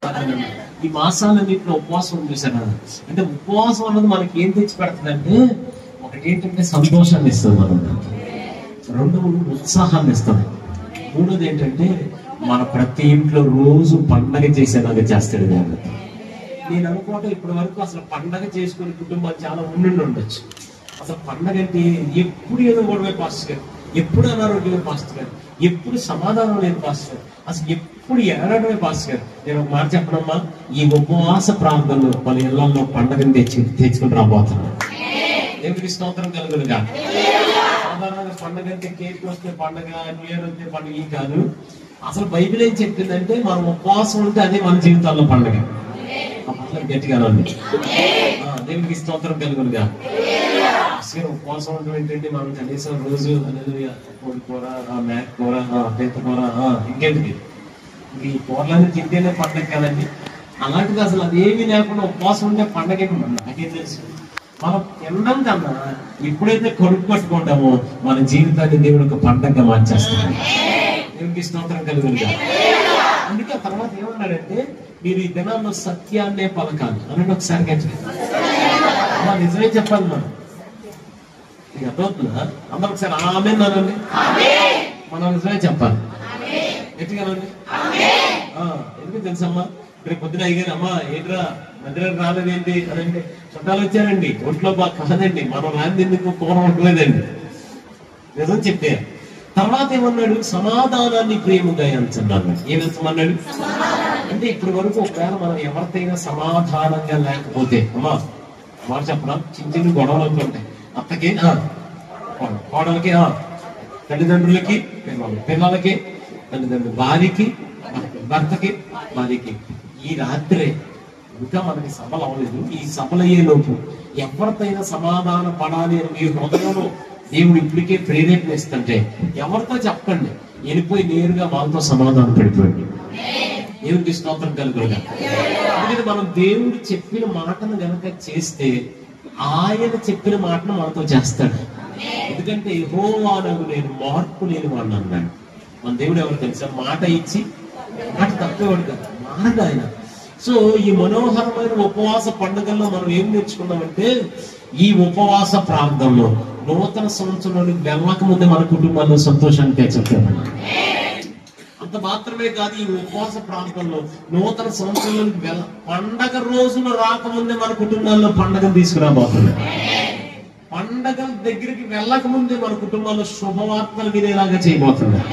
ఈ మాసాలన్నింటిలో ఉపవాసం చూసాను. అంటే ఉపవాసం అన్నది మనకి ఏం తెచ్చి పెడుతుందంటే, ఒకటి ఏంటంటే సంతోషాన్ని ఇస్తుంది మనం, రెండు ఉత్సాహాన్ని ఇస్తుంది, మూడోది ఏంటంటే మన ప్రతి ఇంట్లో రోజు పండగ చేసేలాగా చేస్తాడు దేవుడు. నేను అనుకోవటం ఇప్పటి వరకు అసలు పండగ చేసుకునే కుటుంబాలు చాలా ఉండొచ్చు. అసలు పండగ అంటే ఎప్పుడు ఏదో గొడవే పాస్టర్ గారు, ఎప్పుడు అనారోగ్యమే పాస్టర్ గారు, ఎప్పుడు సమాధానం లేదు పాస్టర్ గారు, అసలు ఎప్పుడు ఏడవడమే పాస్టర్ గారు. నేను ఒక మాట చెప్పనమ్మా, ఈ ఉపవాస ప్రాంతంలో మన ఇళ్లలో పండగని తెచ్చుకుని రాబోతున్నాం. దేవుడికి స్తోత్రం కలుగునుగా. సాధారణంగా పండగ అంటే కేక్ వస్తే పండగ, న్యూ ఇయర్ వస్తే పండుగ కాదు. అసలు బైబిల్ ఏం చెప్తుందంటే మనం ఉపవాసం ఉంటే అదే మన జీవితాల్లో పండుగ. గట్టిగా దేవుడికి స్తోత్రం కలుగునుగా. ఉపవాసం ఉండడం ఏంటంటే మనం కనీసం రోజు కోడి కూర, మేక కూర, పీత కూర, ఇంకేంటిది ఈ కూరలన్నీ తింటేనే పండగ కదండి. అలాంటిది అసలు అదేమీ లేకుండా ఉపవాసం ఉంటే పండగ నాకేం తెలుసు. మనం తినడం కన్నా ఎప్పుడైతే కడుపు పట్టుకుంటామో మన జీవితాన్ని దేవుడు ఒక పండగగా మార్చేస్తాడు. దేవుడికి స్తోత్రం కలుగునుగా. అందుకే ఆ తర్వాత ఏమన్నాడంటే, మీరు ఈ దినాల్లో సత్యాన్నే పలకాలి అన్నట్టు ఒకసారి గట్టిగా నిజమే చెప్పాలి. మనం అర్థమవుతుందా? అందరూ ఒకసారి ఆమె అనండి. మనం నిజమే చెప్పాలి గట్టిగా అనండి. ఎందుకు తెలుసమ్మా, ఇక్కడ పొద్దున అయ్యారు, అమ్మా ఏంట్రా మందిరానికి రాలేదేంటి అనంటే, చుట్టాలు వచ్చారండి, ఒంట్లో బాగా కాదండి, మనం రాని ఎందుకు కూర ఉండలేదండి. నిజం చెప్పే తర్వాత ఏమన్నాడు, సమాధానాన్ని ప్రేమగా ఎంచన్నాడు. ఏమన్నాడు అంటే, ఇప్పటి వరకు ఒకవేళ మనం ఎవరితైనా సమాధానంగా లేకపోతే, అమ్మా మాట చెప్పడం, చిన్న చిన్న గొడవలు అవుతుంటాయి. అత్తకి కోడలకి, తల్లిదండ్రులకి పిల్లలకి, తల్లిదండ్రులు భార్యకి, భర్తకి భార్యకి. ఈ రాత్రే ఇంకా మనకి సభలు అవ్వలేదు. ఈ సభలు అయ్యే లోపు ఎవరితైనా సమాధాన పడాలి అని మీ హృదయంలో దేవుడు ఇప్పటికే ప్రేరేపణ ఇస్తుంటే ఎవరితో చెప్పండి, వెళ్ళిపోయి నేరుగా వాళ్ళతో సమాధానం పెడిపోండి. దేవుడికి స్తోత్రం కలుగునుగా. అందుకని మనం దేవుడు చెప్పిన మాటను గనక చేస్తే ఆయన చెప్పిన మాటను మనతో చేస్తాడు. ఎందుకంటే యెహోవానగు నేను మార్పు లేని వాడిని అన్నాడు. మన దేవుడు ఎవరు తెలుసా? మాట ఇచ్చి మాట తప్పేవాడు కదా, మారడు ఆయన. సో ఈ మనోహరమైన ఉపవాస పండుగల్లో మనం ఏం నేర్చుకున్నామంటే, ఈ ఉపవాస ప్రాంతంలో నూతన సంవత్సరంలోకి వెళ్ళక ముందే మన కుటుంబాల్లో సంతోషాన్ని తెచ్చుకోవాలి. అంత మాత్రమే కాదు, ఈ ఉపవాస ప్రాంతంలో నూతన సంవత్సరంలోకి పండగ రోజున రాకముందే మన కుటుంబాల్లో పండగను తీసుకురాబోతున్నాం. పండగల దగ్గరికి వెళ్ళక ముందే మన కుటుంబాల్లో శుభవార్తలు వినేలాగా చేయబోతున్నాం.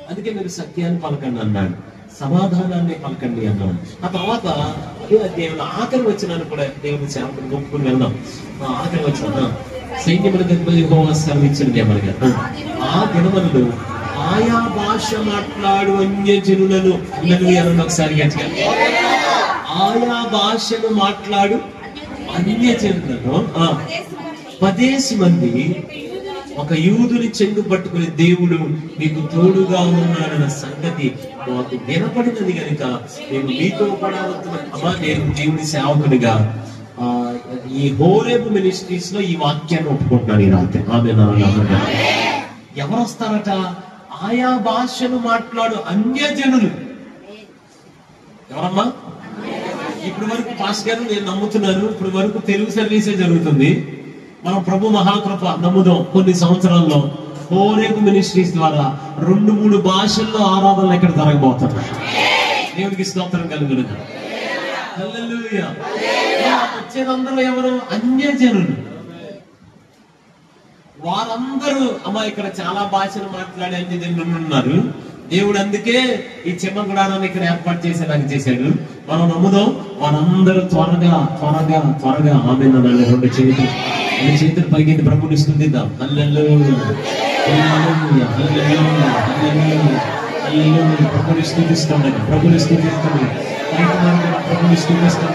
అందుకే మీరు సత్యాన్ని పలకండి అన్నాడు, సమాధానాన్ని పలకండి అన్నాడు. ఆ తర్వాత దేవుడు ఆఖరి వచ్చినాను కూడా దేవుని సేవకుని గొప్పకుని వెళ్దాం. ఆఖరి వచ్చిన సైన్యములకు యెహోవా సెలవిచ్చిన దేవరుగా, ఆ దినములలో ఆయా భాష మాట్లాడు అన్యజనులను ఒకసారి గట్టిగా, ఆయా భాషను మాట్లాడు అన్యజనులను 10 మంది ఒక యూదుని చెంగు పట్టుకుని దేవుడు మీకు తోడుగా ఉన్నాడన్న సంగతి మాకు వినపడినది కనుక నేను మీతో కూడా అమ్మా, నేను దేవుని సేవకునిగా ఈ హోరేబు మినిస్ట్రీస్ లో ఈ వాక్యాన్ని ఒప్పుకుంటున్నాను ఈ రాత్రి. ఎవరు వస్తారట? ఆయా భాషను మాట్లాడు అన్యజనులు. ఎవరమ్మా? ఇప్పటి వరకు పాస్టర్ గారు నేను నమ్ముతున్నాను, ఇప్పటి వరకు తెలుగు సర్వీసే జరుగుతుంది. మనం ప్రభు మహాకృప నమ్ముదాం, కొన్ని సంవత్సరాల్లో హోరేబు మినిస్ట్రీస్ ద్వారా 2-3 భాషల్లో ఆరాధనలు ఎక్కడ జరగబోతున్నాయి. దేవుడికి స్తోత్రం కలుగునుగా. హల్లెలూయా. వచ్చేదందరూ ఎవరు? అన్యజనులు. వారందరూ అమ్మా ఇక్కడ చాలా భాషలు మాట్లాడే అన్యజనులు ఉన్నారు. దేవుడు అందుకే ఈ చిన్న గుడారాన్ని ఇక్కడ ఏర్పాటు చేసేలాగా చేశాడు. మనం నమ్ముదాం, వారందరూ త్వరగా త్వరగా త్వరగా ఆమేన్ అనాలి. 2 చేతులు పైకి ప్రభుని స్తుతిద్దాం. హల్లెలూయా, హల్లెలూయా, హల్లెలూయా, హల్లెలూయా, హల్లెలూయా. ప్రభుని స్తుతిస్తాం, ప్రభుని స్తుతిస్తాం, ప్రభుని స్తుతిస్తాం.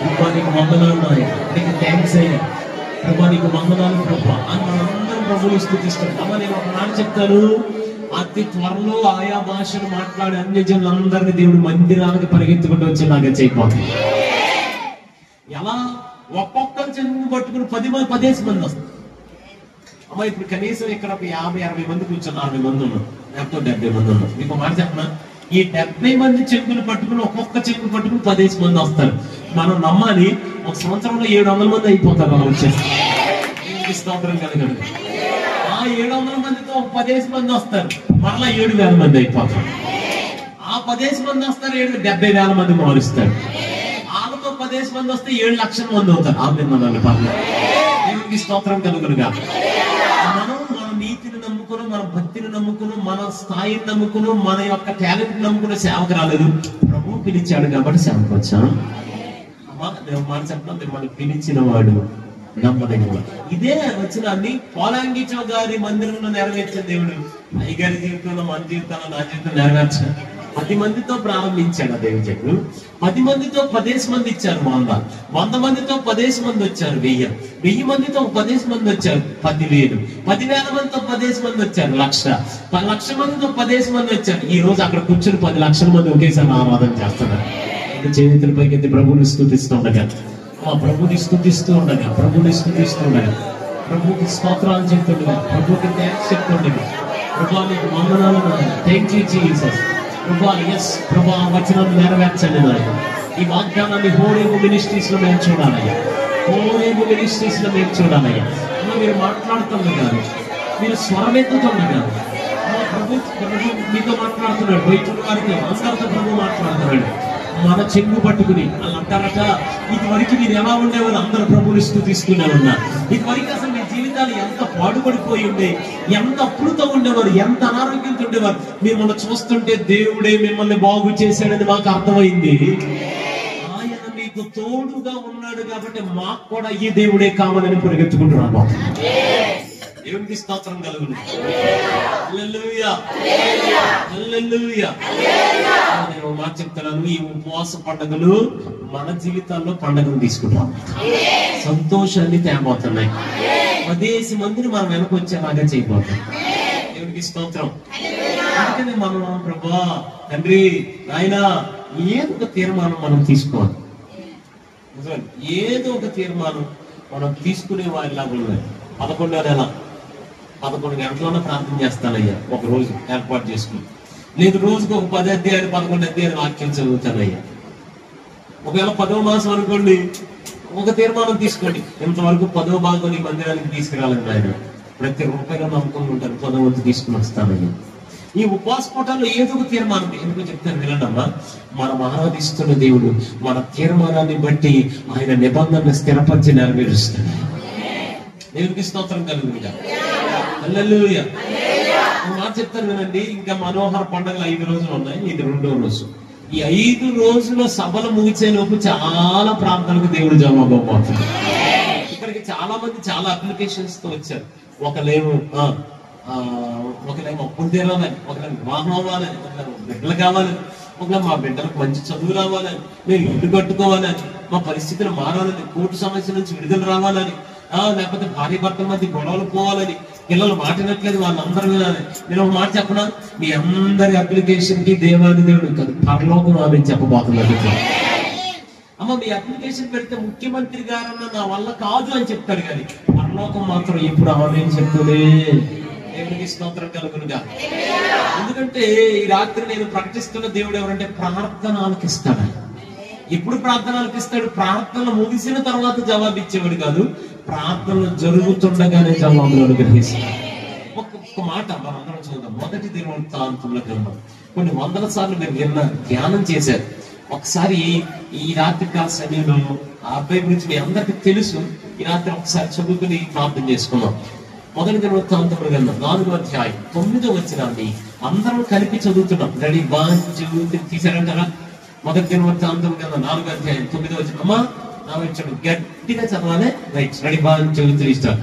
ప్రభా నీకు వందనాలు నాయనా, నీకు థాంక్స్ అయ్యా, ప్రభా నీకు వందనాలు ప్రభా అని మనందరం ప్రభుని స్తుతిస్తాం. అమ్మ నేను ఒక మాట చెప్తాను, అతి త్వరలో ఆయా భాషను మాట్లాడే అన్యజనులందరినీ దేవుడు మందిరానికి పరిగెత్తుకుంటూ వచ్చేలాగా చేయబోతుంది. ఎలా? ఒక్కొక్కరు చెంగు పట్టుకుని 10 మంది వస్తారు. అమ్మ ఇప్పుడు కనీసం ఇక్కడ ఒక 50-60 మంది కూర్చొని 60 మంది ఉన్నాం, లేకపోతే 70 మంది ఉన్నాం. మీకు మాట చెప్పనా, ఈ 70 మంది చెంగులు పట్టుకుని ఒక్కొక్క చెంగు పట్టుకుని 10 మంది వస్తారు. మనం నమ్మాలి, ఒక సంవత్సరంలో 700 మంది అయిపోతారు. మనం వచ్చేసి స్తోత్రం కలగండి. ఆ 700 మందితో 10 మంది వస్తారు, మరలా 7,000 మంది అయిపోతారు. ఆ 10 మంది వస్తారు, 70,000 మంది మారుస్తారు. వాళ్ళతో 10 మంది వస్తే 7 లక్షల మంది అవుతారు. దేవునికి స్తోత్రం కలుగునుగా. మనం మన నీతిని నమ్ముకుని, మన భక్తిని నమ్ముకుని, మన స్థాయిని నమ్ముకుని, మన యొక్క టాలెంట్ నమ్ముకునే సేవకు రాలేదు. ప్రభువు పిలిచాడు కాబట్టి సేవకు వచ్చాను. మాట చెప్పడం, మిమ్మల్ని పిలిచిన వాడు నమ్మదగిన. ఇదే వచనాన్ని పోలాంగిచో గారి మందిరంలో నెరవేర్చిన దేవుడు అయ్యగారి జీవితంలో, మన జీవితంలో, నా జీవితంలో నెరవేర్చాడు. 10 మందితో ప్రారంభించాడు ఆ దేవుడు. 10 మందితో 10 మంది ఇచ్చారు 100. 100 మందితో 10 మంది వచ్చారు 1000. 1000 మందితో 10 మంది వచ్చారు 10,000. 10,000 మందితో 10 మంది వచ్చారు 1,00,000. 1,00,000 మందితో 10 మంది వచ్చారు. ఈ రోజు అక్కడ కూర్చొని 10 లక్షల మంది ఒకేసారి ఆరాధన చేస్తున్నారు. చేతులపైకి ప్రభుని స్తుతిస్తూ ఉండగా, ప్రభుని స్తుతిస్తూ ఉండగా, ప్రభుని స్తుతిస్తూ ఉండగా, ప్రభుకి స్తోత్రాలు చెప్తుండగా, ప్రభుకి థాంక్స్ చెప్తుండగా, ప్రభా నీకు వందనాలు, థాంక్ యూ జీసస్. ప్రభా ఎస్ ప్రభా వచనం నెరవేర్చండి నాయన. ఈ వాగ్దానాన్ని హోరేబు మినిస్ట్రీస్ లో మేము చూడాలయ్యా. హోరేబు మినిస్ట్రీస్ లో మేము చూడాలయ్యా. మీరు మాట్లాడుతుండగా, మీరు స్వరమెత్తుతుండగా, ప్రభు మీతో మాట్లాడుతున్నాడు. బయట వారికి అందరితో ప్రభు మాట్లాడుతున్నాడు. మన చెంగు పట్టుకుని వాళ్ళు అంటారట, ఇదివరకు మీరు ఎలా ఉండేవారు, అందరూ ప్రభుని స్తుతిస్తూనే ఉన్నారు. ఇదివరకు అసలు మీ జీవితాలు ఎంత పాడుపడిపోయి ఉండే, ఎంత అప్పుడుతో ఉండేవారు, ఎంత అనారోగ్యంతో ఉండేవారు. మిమ్మల్ని చూస్తుంటే దేవుడే మిమ్మల్ని బాగు చేశాడని మాకు అర్థమైంది. ఆయన మీకు తోడుగా ఉన్నాడు కాబట్టి మాకు కూడా ఈ దేవుడే కావాలని పరిగెత్తుకుంటున్నాను. దేవునికి స్తోత్రం కలుగును. హల్లెలూయా, హల్లెలూయా. నేను మాట చెప్తున్నాను, ఈ ఉపవాస పండుగలు మన జీవితాల్లో పండుగను తీసుకుంటాం, సంతోషాన్ని తేబోతున్నాయి. 10 మందిని మనం వెనక వచ్చేలాగా చేయబోతాం. దేవునికి స్తోత్రం. అందుకనే మనం ప్రభా తండ్రి నాయనా ఏదో ఒక తీర్మానం మనం తీసుకోవాలి. ఏదో ఒక తీర్మానం మనం తీసుకునే వారిలాగా ఉన్నాయి. 11వ నెల 11 గంటల్లోనే ప్రార్థన చేస్తానయ్యా. ఒక రోజు ఏర్పాటు చేసుకుని, లేదు రోజుకు ఒక 10 అధ్యాయాలు 11 అధ్యాయాలు వాక్యం చదువుతానయ్యా. ఒకవేళ 10వ మాసం అనుకోండి, ఒక తీర్మానం తీసుకోండి, ఇంతవరకు 10వ భాగం నీ మందిరానికి తీసుకురాలని ఆయన ప్రతి రూపాయలు నమ్ముకుని ఉంటారు. 10వ వంతు తీసుకుని వస్తానయ్యా. ఈ ఉపవాస పూటల్లో ఏదో ఒక తీర్మానం, ఎందుకు చెప్తాను వినండమ్మా. మనం ఆరాధిస్తున్న దేవుడు మన తీర్మానాన్ని బట్టి ఆయన నిబంధనలు స్థిరపరిచి నెరవేరుస్తాడు. దేవునికి స్తోత్రం కలుగునుగా. హల్లెలూయా. మాట చెప్తాను వినండి. ఇంకా మనోహర పండుగలు 5 రోజులు ఉన్నాయి. ఇది 2వ రోజు. ఈ 5 రోజుల సభలు ముగిసే లోపు చాలా ప్రాంతాలకు దేవుడు జవాబు అవుతుంది. ఇక్కడికి చాలా మంది చాలా అప్లికేషన్స్ తో వచ్చారు. ఒకలేమో అప్పులు తీరాలని, ఒకలేమో వివాహం అవ్వాలని, ఒకలేమో బిడ్డలు కావాలని, ఒకవేళ మా బిడ్డలకు మంచి చదువు రావాలని, మేము ఇల్లు కట్టుకోవాలని, మా పరిస్థితులు మారాలని, కోర్టు సమస్య నుంచి విడుదల రావాలని, లేకపోతే భార్య భర్తల మధ్య గొడవలు పోవాలని, పిల్లలు మాటినట్లేదు వాళ్ళందరూ వినాలి. నేను ఒక మాట చెప్పనా, మీ అందరి అప్లికేషన్ కి దేవాది దేవుడు పరలోకం ఆమె చెప్పబోతున్నాడు. అమ్మ మీ అప్లికేషన్ పెడితే ముఖ్యమంత్రి గారన్న నా వల్ల కాదు అని చెప్తాడు, కానీ పరలోకం మాత్రం ఎప్పుడు ఆమె చెప్తూనే. దేవుడికి స్తోత్రం కలుగునుగా. ఎందుకంటే ఈ రాత్రి నేను ప్రకటిస్తున్న దేవుడు ఎవరంటే ప్రార్థన ఆలకిస్తాడు. ఎప్పుడు ప్రార్థన ఆలకిస్తాడు? ప్రార్థనలు ముగిసిన తర్వాత జవాబు ఇచ్చేవాడు కాదు, ప్రార్థనలు జరుగుతుండగానే జవాబులు అనుగ్రహిస్తాడు. ఒక్క మాట మనందరం చూద్దాం. 1 దినవృత్తాంతముల గ్రంథం కొన్ని 100 సార్లు మీరు ధ్యానం చేశారు. ఒకసారి ఈ రాత్రి కాల సమయంలో ఆ అబ్బాయి గురించి మీ అందరికీ తెలుసు. ఈ రాత్రి ఒకసారి చదువుకుని ప్రార్థన చేసుకున్నాం. 1 దినవృత్తాంతముల గ్రంథం 4వ అధ్యాయం 9వ వచనాన్ని అందరం కలిపి చదువుతున్నాం. రెడీ బాంచు తీసారంటారా? 1 దినవృత్తాంతముల గ్రంథం 4వ అధ్యాయం 9వ వచనం. అమ్మా నా వచ్చాడు గట్టిగా చదవాలి. రైట్, రెడీ బాంచు ఇష్టం.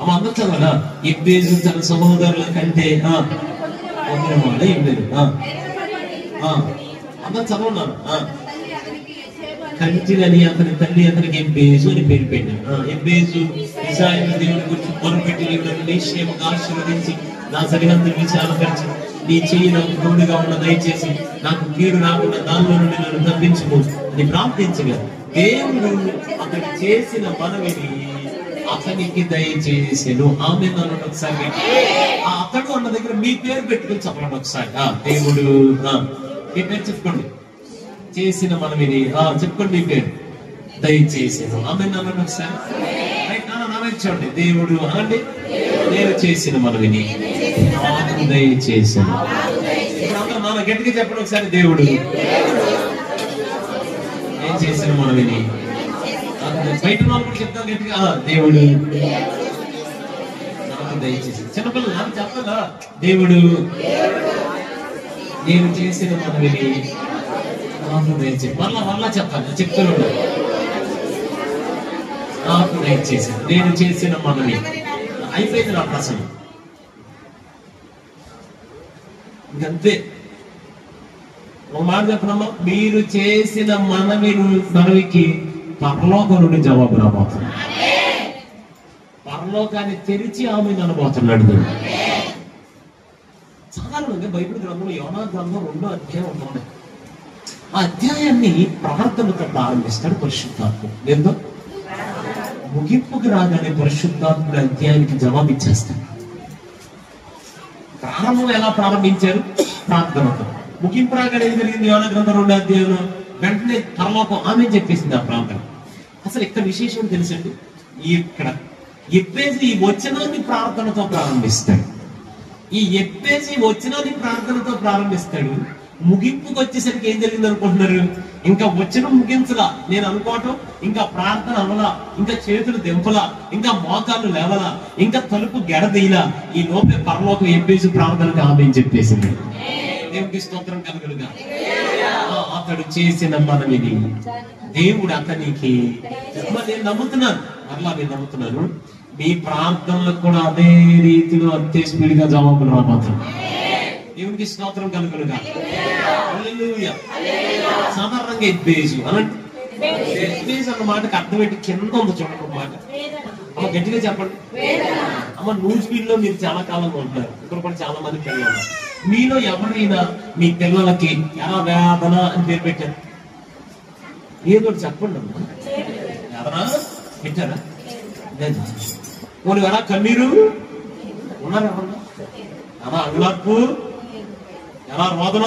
అమ్మ అందరూ చదవాలా? ఎబ్బేజు తన సహోదరుల కంటే అందరూ చదవన్నారు. కంటినని అతని తల్లి అతనికి ఎబ్బేజు అని పేరు పెట్టాడు. ఎబ్బేజు ఇశ్రాయేలు దేవుని గురించి మొరపెట్టి నీ క్షేమంగా ఆశీర్వదించి నా సరిహద్దులు విశాలపరిచి నీ చెయ్యి నాకు తోడుగా ఉన్న దయచేసి నాకు కీడు రాకుండా దానిలో నుండి నన్ను తప్పించుకో అని ప్రార్థించగా దేవుడు అతడు చేసిన మనవిని అతనికి దయచేసెను. ఆమె అన్నాడు ఒకసారి. ఆ అతడు అన్న దగ్గర మీ పేరు పెట్టుకుని చెప్పండి ఒకసారి. దేవుడు మీ పేరు చెప్పుకోండి. చేసిన మనవిని చెప్పుకోండి మీ పేరు. దయచేసెను. ఆమె అన్నాడు ఒకసారి. చూడండి. దేవుడు అనండి. నేను చేసిన మనవిని నాకు దయచేసెను. నాన్న గట్టిగా చెప్పండి ఒకసారి. దేవుడు నేను చేసిన మనవిని. బయట వాళ్ళు కూడా చెప్తాను గట్టిగా. దేవుడు నాకు దయచేసి. చిన్నపిల్లలు నాకు చెప్పాలా? దేవుడు నేను చేసిన మనవిని నాకు దయచేసి. మళ్ళా చెప్పాలి. చెప్తున్నాడు. నాకు దయచేసి. నేను చేసిన మనవి. అయిపోయింది నా ప్రసంగం. ఇంకంతే. ఒక మాట చెప్పనమ్మా. మీరు చేసిన మనవికి పరలోకం నుండి జవాబు రాబోతుంది. పరలోకాన్ని తెరిచి ఆమె అనబోతున్నాడు. సాధారణంగా బైబిల్ గ్రంథంలో యోనా గ్రంథం 2వ అధ్యాయం ఉంటుంది. ఆ అధ్యాయాన్ని ప్రార్థనతో ప్రారంభిస్తాడు పరిశుద్ధాత్మ. ఏందో ముగింపుకు రాగానే పరిశుద్ధాత్ముడు అధ్యాయానికి జవాబు ఇచ్చేస్తాడు. ప్రారంభం ఎలా ప్రారంభించారు? ప్రార్థనతో. ముగింపు రాగానే ఏం జరిగింది? యోనా గ్రంథం 2వ అధ్యాయంలో వెంటనే పరలోకం ఆమె చెప్పేసింది ఆ ప్రార్థన. అసలు ఇక్కడ విశేషం తెలుసండి. ఇక్కడ ఎప్పేసి ఈ వచనాన్ని ప్రార్థనతో ప్రారంభిస్తాడు. ఈ ఎప్పేసి వచనాన్ని ప్రార్థనతో ప్రారంభిస్తాడు. ముగింపుకు వచ్చేసరికి ఏం జరిగింది అనుకుంటున్నారు? ఇంకా వచనం ముగించలా నేను అనుకోవటం, ఇంకా ప్రార్థన అవలా, ఇంకా చేతులు దింపలా, ఇంకా మోకాళ్ళు లేవలా, ఇంకా తలుపు గెడదీలా. ఈ లోపే పరలోకం ఎప్పేసి ప్రార్థనకు ఆమె చెప్పేసింది. దేవుడికి స్తోత్రం కలుగునుగా. అతడు చేసిన మనవిని దేవుడు అతనికి. నేను నమ్ముతున్నాను, మరలా నేను నమ్ముతున్నాను, మీ ప్రార్థనలకు కూడా అదే రీతిలో అంతే స్పీడ్ గా జవాబులు రాబోతున్నాయి. దేవునికి స్తోత్రం కలుగునుగా. హల్లెలూయా. సాధారణంగా ఎబ్బేజు అనండి. ఎబ్బేజు అన్న మాటకు అర్థం ఏంటి? కింద ఉంది చూడండి మాట. అమ్మ గట్టిగా చెప్పండి. అమ్మ న్యూస్ ఫీల్డ్ లో మీరు చాలా కాలంగా ఉంటున్నారు. ఇక్కడ కూడా చాలా మంది పిల్లలు ఉన్నారు. మీలో ఎవరైనా మీ పిల్లలకి ఎలా వేదన అని పేరు పెట్టారు? ఏదో చెప్పండి అమ్మా. వేదన పెట్టారా? పోనీ ఎలా కన్నీరు ఉన్నారు? ఎవరన్నా ఎలా అంగులార్పు, ఎలా రోదన,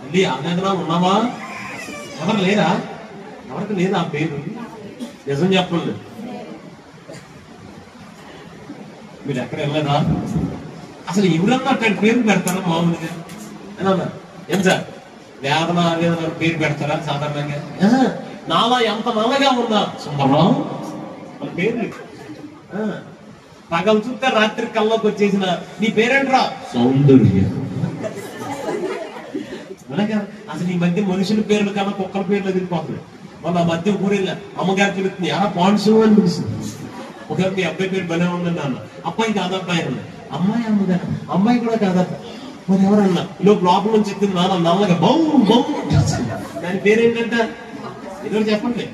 మళ్ళీ ఆవేదన ఉన్నావా? ఎవరు లేరా? ఎవరికి లేదా ఆ పేరు? నిజం చెప్పండి. మీరు ఎక్కడ వెళ్ళలేదా? అసలు ఎవరన్నా అక్కడ పేరు పెడతారా మామూలుగా? ఏం సార్ వేదన ఆవేదన పేరు పెడతారా సాధారణంగా? నాలా ఎంత నల్లగా ఉన్నా సుందరరావు మన పేరు. పగలు చూస్తే రాత్రి కల్లోకి వచ్చేసిన నీ పేరేంట్రా? సౌందర్యం. అసలు ఈ మధ్య మనుషుల పేర్లు కన్నా కుక్కల పేర్లు ఎదిరిపోతున్నాయి. వాళ్ళ మధ్య ఊరేళ్ళ అమ్మగారు పిలుస్తుంది, ఎలా పాండ్సు అని పిలుస్తుంది. ఒకవేళ మీ అబ్బాయి పేరు బలే ఉందండి అన్న. అబ్బాయి కాదబ్బాయి అన్న. అమ్మాయి అమ్మగారు. అమ్మాయి కూడా కాదబ్బా. మరి ఎవరన్నా లోపల నుంచి చెప్తుంది నాన్న నల్లగా బౌ బౌ. దాని పేరేంటంట ఏదో చెప్పండి.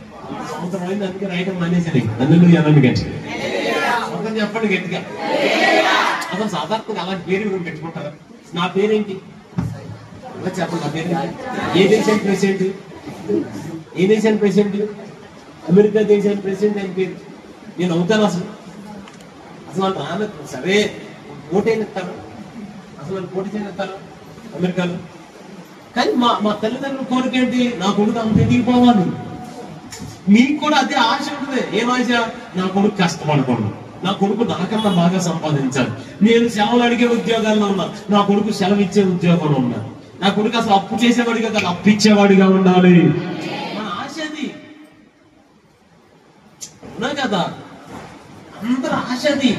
సంవత్సరం అయింది అందుకే రాయటం మానేసాను. అందులో అనండి గట్టిగా సంవత్సరం చెప్పండి గట్టిగా. అసలు సాధారణంగా అలాంటి పేరు పెట్టుకుంటారా? నా పేరేంటి చెప్పండి. నా పేరు ఏ దేశానికి ప్రెసిడెంట్? ఏ దేశానికి ప్రెసిడెంట్? అమెరికా దేశానికి ప్రెసిడెంట్ అని పేరు. నేను అవుతాను అసలు వాళ్ళు రాను. సరే ఓటేనిస్తాను, అసలు పోటీ చేయనిస్తాను అమెరికాలో. కానీ మా తల్లిదండ్రుల కోరిక ఏంటి? నా కొడుకు అంత ఎదిగిపోవాలి. మీకు కూడా అదే ఆశ ఉంటుంది. ఏం ఆశ? నా కొడుకు కష్టపడకూడదు, నా కొడుకు నాకన్నా బాగా సంపాదించాలి, నేను సెలవులు అడిగే ఉద్యోగాల్లో ఉన్నా, నా కొడుకు సెలవు ఇచ్చే ఉద్యోగంలో ఉన్నా, నా కొడుకు అసలు అప్పు చేసేవాడిగా కాదు అప్పు ఇచ్చేవాడిగా ఉండాలి. మన ఆశ అది. ఉన్నా కదా అందరు ఆశ అది.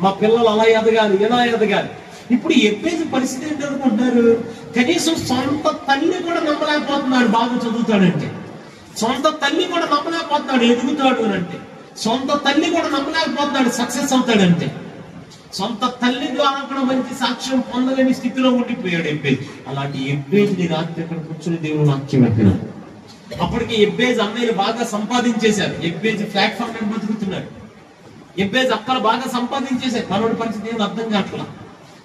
మా పిల్లలు అలా ఎదగాలి, ఎలా ఎదగాలి. ఇప్పుడు ఎప్పేసి పరిస్థితి ఏంటి అనుకుంటున్నారు? కనీసం సొంత తల్లి కూడా నమ్మలేకపోతున్నాడు బాగా చదువుతాడంటే. సొంత తల్లి కూడా నమ్మలేకపోతున్నాడు ఎదుగుతాడు అంటే. సొంత తల్లి కూడా నమ్మలేకపోతున్నాడు సక్సెస్ అవుతాడంటే. సొంత తల్లి ద్వారా కూడా మంచి సాక్ష్యం పొందలేని స్థితిలో ఉండిపోయాడు ఎబ్బేజ్. అలాంటి ఎబ్బేజ్ని రాత్రి ఇక్కడ కూర్చుని దేవుడు వాక్యం పెట్టినాడు. అప్పటికి ఎబ్బేజ్ అన్నయ్యలు బాగా సంపాదించేశారు. ఎబ్బేజ్ ప్లాట్ఫామ్ మీద బతుకుతున్నాడు. ఎబ్బేజ్ అక్కడ బాగా సంపాదించేశారు. మనోడి పరిస్థితి ఏం అర్థం కావట్లా.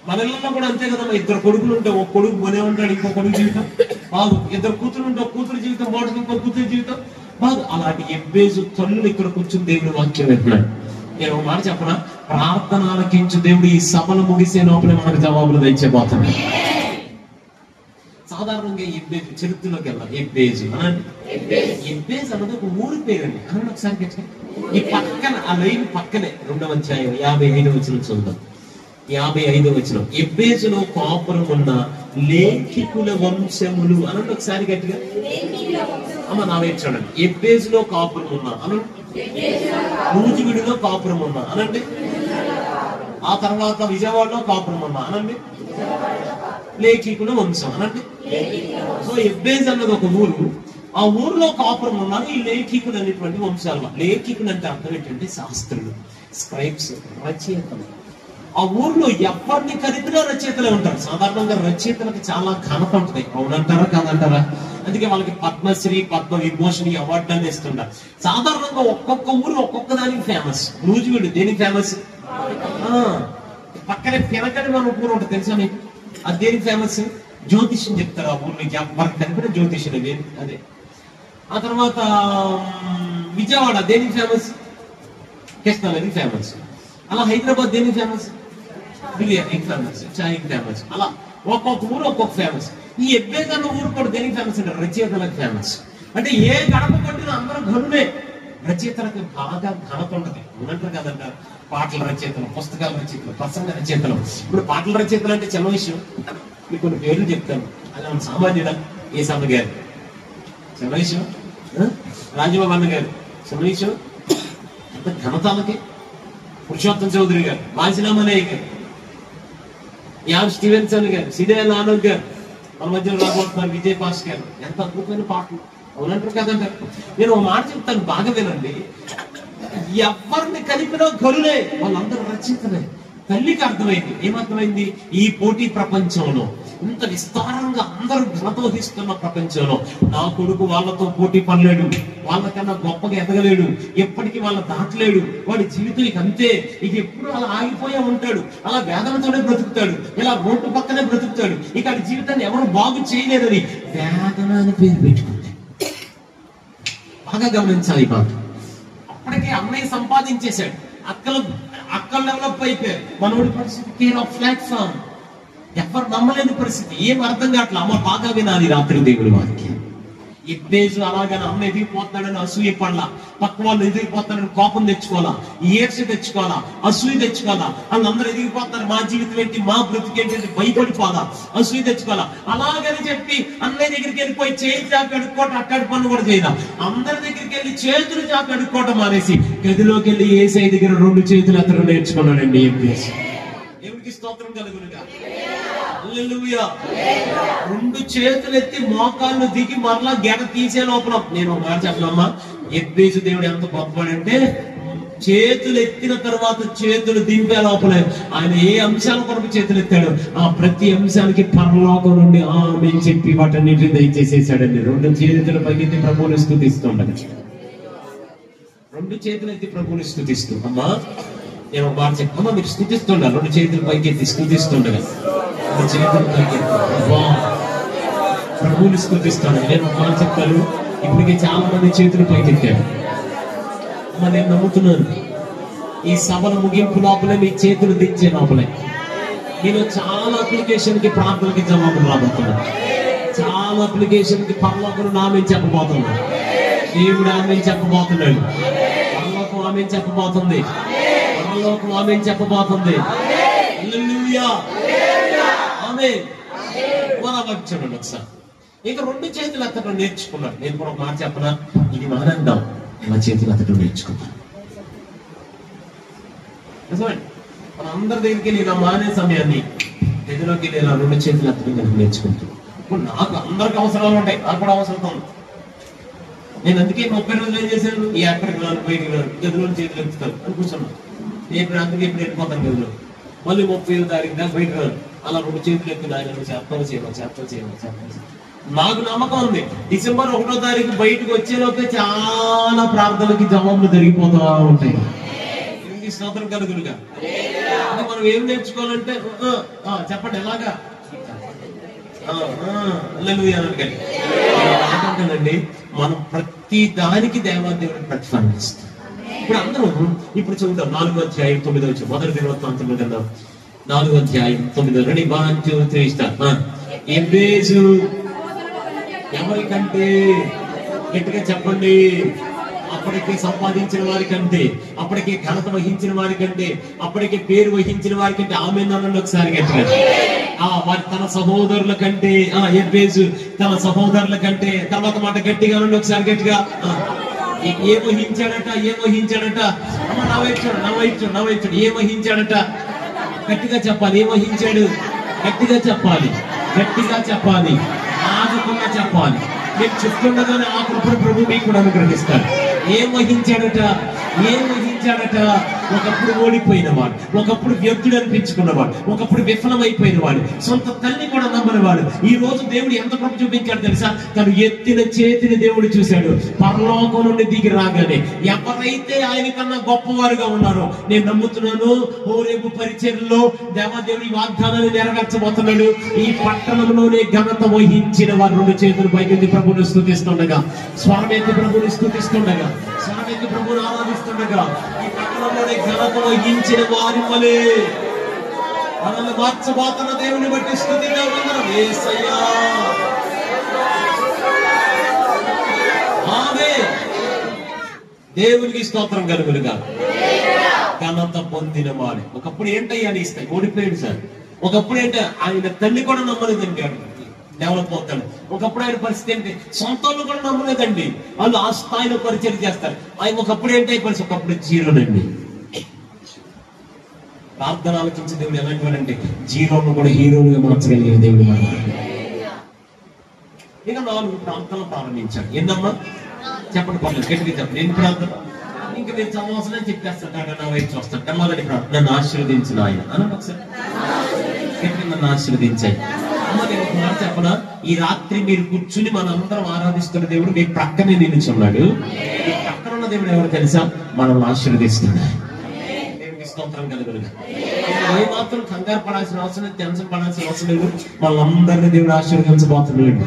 మన ఇళ్ళలో కూడా అంతే కదా. ఇద్దరు కొడుకులు ఉంటే ఒక కొడుకు కొనే ఉంటాడు, ఇంకో కొడుకు జీవితం బాగు. ఇద్దరు కూతురు ఉంటే ఒక కూతురు జీవితం బాగుంటుంది, ఇంకో కూతురు జీవితం బాగా అలాంటి ఎబ్బేజు తల్లులు ఇక్కడ కూర్చుని దేవుని వాక్యం వింటున్నాడు. నేను ఒక మాట చెప్పనా, ప్రార్థన ఆలకించు దేవుడు ఈ సభలు ముగిసే లోపలే మనకు జవాబులు తెచ్చిపోతాడు. సాధారణంగా ఎబ్బేజు చరిత్రలోకి వెళ్ళాలి. ఎబ్బేజు అనండి. ఎబ్బేజు అన్నది ఒక ఊరి పేరండి. అనండి ఒకసారి. ఈ పక్కన ఆ లైన్ పక్కనే 2వ అధ్యాయం 55వ వచనం చూద్దాం. 55వ వచనం. ఎబ్బేజులో కాపురం ఉన్న లేఖికుల వంశములు అనండి ఒకసారి గట్టిగా. అమ్మ నా వైపు చూడండి. ఎబ్బేజులో కాపురం ఉన్నా అనండి. నూజివీడులో కాపురం ఉన్నా అనండి. ఆ తర్వాత విజయవాడలో కాపురం ఉన్నా అనండి. లేఖికుల వంశం అనండి. సో ఎబ్బేజ్ అన్నది ఒక ఊరు. ఆ ఊరిలో కాపురం ఉన్నారు ఈ లేఖికులు అనేటువంటి వంశాలు. లేఖికులు అంటే అర్థం ఏంటంటే శాస్త్రులు, స్క్రైబ్స్, రచయితలు. ఆ ఊర్లో ఎవరిని కలిపినా రచయితలే ఉంటారు. సాధారణంగా రచయితలకు చాలా ఘనత ఉంటుంది. అవునంటారా కాదంటారా? అందుకే వాళ్ళకి పద్మశ్రీ, పద్మ విభూషణి అవార్డులు ఇస్తుంటారు. సాధారణంగా ఒక్కొక్క ఊరు ఒక్కొక్క దానికి ఫేమస్. నూజివీడు దేనికి ఫేమస్? పక్కనే పినకని మన ఊరు ఉంటుంది తెలుసా మీకు? అది దేనికి ఫేమస్? జ్యోతిష్యం చెప్తారు ఆ ఊర్లో ఎవరికి కలిపిన జ్యోతిష్యులు అదే. ఆ తర్వాత విజయవాడ దేనికి ఫేమస్? కృష్ణానది ఫేమస్. అలా హైదరాబాద్ దేనికి ఫేమస్? బిర్యానీ ఫేమస్, చాయ్ ఫేమస్. అలా ఒక్కొక్క ఊరు ఒక్కొక్క ఫేమస్. ఈ ఎబ్బేజ్ అన్న ఊరు కూడా దేనికి ఫేమస్ అంటే రచయితలకు ఫేమస్. అంటే ఏ గడప కొట్టిన అందరూ ఘనులే. రచయితలకు బాగా ఘనత ఉంటది. ఉన్నట్టు కదంటారు. పాటల రచయితలు, పుస్తకాల రచయితలు, ప్రసంగ రచయితలు. ఇప్పుడు పాటల రచయితలు అంటే చిన్న విషయం. మీకు కొన్ని పేర్లు చెప్తాను. అది మన సామాన్యుడ ఏసమ్మ గారు చిన్న విషయం. రాజబాబు అన్న గారు చిన్న విషయం. ఎంత ఘనతలకి. పురుషోత్తం చౌదరి గారు, వాసినామనయ్య గారు, యాన్ స్టీవెన్సన్ గారు, సిదేల్ ఆనంద్ గారు, మన మధ్యలో రాబోతున్నారు విజయ్ పాస్ గారు. ఎంత అద్భుతమైన పాటలు. అవునంటారు కదంటారు. నేను ఒక మాట చెప్తాను, బాగా వినండి. ఎవరిని కలిపినా గరులే, వాళ్ళందరూ రచయితలే. తల్లికి అర్థమైంది. ఏమర్థమైంది? ఈ పోటీ ప్రపంచంలో, ఇంత విస్తారంగా అందరూ ఘనతోహిస్తున్న ప్రపంచంలో నా కొడుకు వాళ్ళతో పోటీ పడలేడు, వాళ్ళకన్నా గొప్పగా ఎదగలేడు, ఎప్పటికీ వాళ్ళ దాటలేడు. వాడి జీవితం ఇక అంతే. ఇక ఎప్పుడు అలా ఆగిపోయే ఉంటాడు. అలా వేదనతోనే బ్రతుకుతాడు. ఇలా రోడ్డు పక్కనే బ్రతుకుతాడు. ఇక ఆ జీవితాన్ని ఎవరు బాగు చేయలేదని వేదన అని పేరు పెట్టుకుంది. బాగా గమనించాలి ఈ మాట. అప్పటికే అన్నయ్య సంపాదించేశాడు. అక్కలు డెవలప్ అయిపోయారు. మనోడి పరిస్థితి కేర్ ఆఫ్ ప్లాట్ఫామ్. ఎవరు నమ్మలేని పరిస్థితి. ఏం అర్థం కావట్లా. అమ్మ బాగా వినాలి రాత్రి దేవుడి వారికి. ఎబ్బేజు అలాగని అమ్మ ఎదిగిపోతున్నాడని అసూయ పడలా. పక్క వాళ్ళు ఎదిగిపోతాడని కోపం తెచ్చుకోవాలా, ఏడ్చి తెచ్చుకోవాలా, అసూయ తెచ్చుకోవాలా. వాళ్ళందరూ ఎదిగిపోతారు, మా జీవితం ఏంటి, మా బ్రతికేంటి భయపడిపోవాలా, అసూయ తెచ్చుకోవాలా. అలాగని చెప్పి అన్నయ్య దగ్గరికి వెళ్ళిపోయి చేతి చాపి అడుక్కోవటం, అక్కడి పనులు కూడా చేయాలి. అందరి దగ్గరికి వెళ్ళి చేతులు చాపి అడుక్కోవటం మానేసి గదిలోకి వెళ్ళి ఏసై దగ్గర 2 చేతులు అతను నేర్చుకున్నాడండి. ఎబ్బేజు. దేవుడికి స్తోత్రం కలుగునుగా. హల్లెలూయా. 2 చేతులు ఎత్తి మోకాళ్ళు దిగి మరలా గెడ తీసే లోపల నేను ఒక మాట చెప్పనమ్మా. ఎబ్బేజు దేవుడు ఎంత గొప్పవాడంటే చేతులు ఎత్తిన తర్వాత చేతులు దింపే లోపలే ఆయన ఏ అంశాల కొరకు చేతులు ఎత్తాడు ఆ ప్రతి అంశానికి పరలోకం నుండి ఆమేన్ చెప్పి వాటన్నిటిని దయచేసేసాడండి. 2 చేతులు పైకెత్తి ప్రభువుని స్తుతిస్తుండగా, 2 చేతులు ఎత్తి ప్రభువుని స్తుతిస్తూ, అమ్మా నేను ఒక మాట చెప్పమ్మా, మీరు స్తుతిస్తుండాలి. 2 చేతులు పైకెత్తి స్తుతిస్తుండగా, 2 చేతులు పైకెత్తి ప్రభువుని స్తుతిస్తాను. నేను ఒక మాట చెప్తాను. ఇప్పటికే చాలా మంది చేతులు పైకెత్తారు. నేను నమ్ముతున్నాను ఈ సభల ముగింపు లోపలే మీ చేతులు దించే లోపలే నేను చాలా అప్లికేషన్ కి ప్రార్థనకి జవాబులు రాబోతున్నాను. చాలా అప్లికేషన్ కి పరలోకం ఆమె చెప్పబోతున్నాడు. దేవుడు ఆమె చెప్పబోతున్నాడు. పరలోకం ఆమె చెప్పబోతుంది. పరలోకం ఆమె చెప్పబోతుంది. హల్లెలూయా. ఆమేన్. చూడండి ఒకసారి. ఇక 2 చేతులు అతను నేర్చుకున్నాడు. నేను కూడా ఒక మాట చెప్పనా, ఇది మానందాం. ఇలా చేతులు అతను నేర్చుకున్నాను. నిజమండి. మన అందరి దగ్గరికి నేను మానే సమయాన్ని గదిలోకి నేను 2 చేతులు అతను నేర్చుకుంటాను. ఇప్పుడు నాకు అందరికి అవసరాలు ఉంటాయి, నాకు కూడా అవసరం ఉంది. నేను అందుకే 30 రోజులు ఏం చేశాను, ఈ అక్కడికి రాను, బయటికి రాను, గదిలో చేతులు ఎత్తుతాను అని కూర్చున్నాను. నేను అందుకే ఇప్పుడు వెళ్ళిపోతాను గదిలో. మళ్ళీ 30వ తారీఖు దాకా బయటకు రాను. అలా 2 చేతులు ఎత్తి ఆయన చేస్తాను. నాకు నమ్మకం ఉంది డిసెంబర్ 1వ తారీఖు బయటకు వచ్చేలోపే చాలా ప్రార్థనలకి జవాబులు జరిగిపోతూ ఉంటాయి. స్తోత్రం కలుగునుగా. అంటే మనం ఏం నేర్చుకోవాలంటే చెప్పండి ఎలాగా. హల్లెలూయా. ఏంటంటేనండి, మనం ప్రతి దానికి దేవాదేవుడు ప్రతిఫలం ఇస్తాం. ఇప్పుడు అందరం ఇప్పుడు చూద్దాం 4వ అధ్యాయం 9వ వచనం, మొదటి దినవృత్తాంతంలో కన్నా 4వ అధ్యాయం 9వ. Ready, 1 2 3 start. ఎబ్బేజు ఎవరికంటే, గట్టిగా చెప్పండి, అప్పటికే సంపాదించిన వారికంటే, అప్పటికే ఘనత వహించిన వారికంటే, అప్పటికే పేరు వహించిన వారికంటే, ఆమె నన్ను ఒకసారి గట్టిగా వారి తన సహోదరుల కంటే, ఎబ్బేజు తన సహోదరుల కంటే, తర్వాత మాట గట్టిగా ఒకసారి గట్టిగా ఏం వహించాడట, ఏం వహించాడట, నవ్వించాడు ఏం వహించాడట, గట్టిగా చెప్పాలి, ఏం వహించాడు, గట్టిగా చెప్పాలి, గట్టిగా చెప్పాలి, ఆగకుండా చెప్పాలి. మీరు చెప్తుండగానే ఆ కృపను ప్రభు మీకు కూడా అనుగ్రహిస్తాడు. ఏం వహించాడట, ఏం వహించాడట, ఒకప్పుడు ఓడిపోయిన వాడు, ఒకప్పుడు వ్యర్థుడు అనిపించుకున్నవాడు, ఒకప్పుడు విఫలమైపోయిన వాడు, సొంత తల్లి కూడా నమ్మని వాడు. ఈ రోజు దేవుడు ఎంత కృప చూపించాడు తెలుసా? తను ఎత్తిన చేతిని దేవుడు చూశాడు. పరలోకం నుండి దిగి రాగానే ఎవరైతే ఆయన కన్నా గొప్పవారుగా ఉన్నారో నేను నమ్ముతున్నాను, హోరేబు పరిచర్యలో దేవదేవుడి వాగ్దానాన్ని నెరవేర్చబోతున్నాడు. ఈ పట్టణంలోనే ఘనత వహించిన వారు 2 చేతులు పైకి ప్రభుని స్తుతిస్తుండగా, స్వామికి ప్రభుని స్తుతిస్తుండగా, స్వామికి ప్రభుని ఆరాధిస్తుండగా, ఈ పట్టణంలోనే ఘనత వహించిన వారి వలె మనల్ని మార్చబోతున్న దేవుని బట్టి స్తుతిగా ఉన్నాం. యేసయ్యా, ఆమేన్. దేవునికి స్తోత్రం కలుగునుగా. ఘనత పొందిన వాడు ఒకప్పుడు ఏంటయ్యా అని ఇస్తాయి, ఓడిపోయాడు సార్. ఒకప్పుడు ఏంట, ఆయన తల్లి కూడా నమ్మలేదండి, డెవలప్ అవుతాడు. ఒకప్పుడు ఆయన పరిస్థితి ఏంటి, సొంత వాళ్ళు కూడా నమ్మలేదండి, వాళ్ళు ఆ స్థాయిలో పరిచయం చేస్తారు. ఆయన ఒకప్పుడు ఏంటి పరిస్థితి, ఒకప్పుడు జీరోనండి. ప్రార్థన ఆలోచించే దేవుడు ఎలాంటి వాడంటే, జీరోను కూడా హీరోలుగా మార్చగలిగిన దేవుడు మాట. ఇక 4 ప్రాంతాలు ప్రారంభించాడు. ఏందమ్మా చెప్పండి, పర్లేదు గట్టిగా చెప్పండి. ఎన్ని ప్రాంతం? ఇంకా నేను చదవసలే చెప్పేస్తాడు, నా వైపు చూస్తాడు. మొదటి ప్రాంతం, నన్ను ఆశీర్వదించిన ఆయన అన్న ఒకసారి నన్ను ఆశీర్వదించాయి. అమ్మ నేను ఒక మాట చెప్పనా, ఈ రాత్రి మీరు కూర్చుని మనందరం ఆరాధిస్తున్న దేవుడు మీ ప్రక్కనే నిలుచున్నాడు. ఈ ప్రక్కన ఉన్న దేవుడు ఎవరు తెలుసా? మనల్ని ఆశీర్వదిస్తున్నాడు. దేవునికి స్తోత్రం కలుగునుగా. ఏ మాత్రం కంగారు పడాల్సిన అవసరం లేదు, టెన్షన్ పడాల్సిన అవసరం లేదు. వాళ్ళందరినీ దేవుడు ఆశీర్వదించబోతున్నాడు.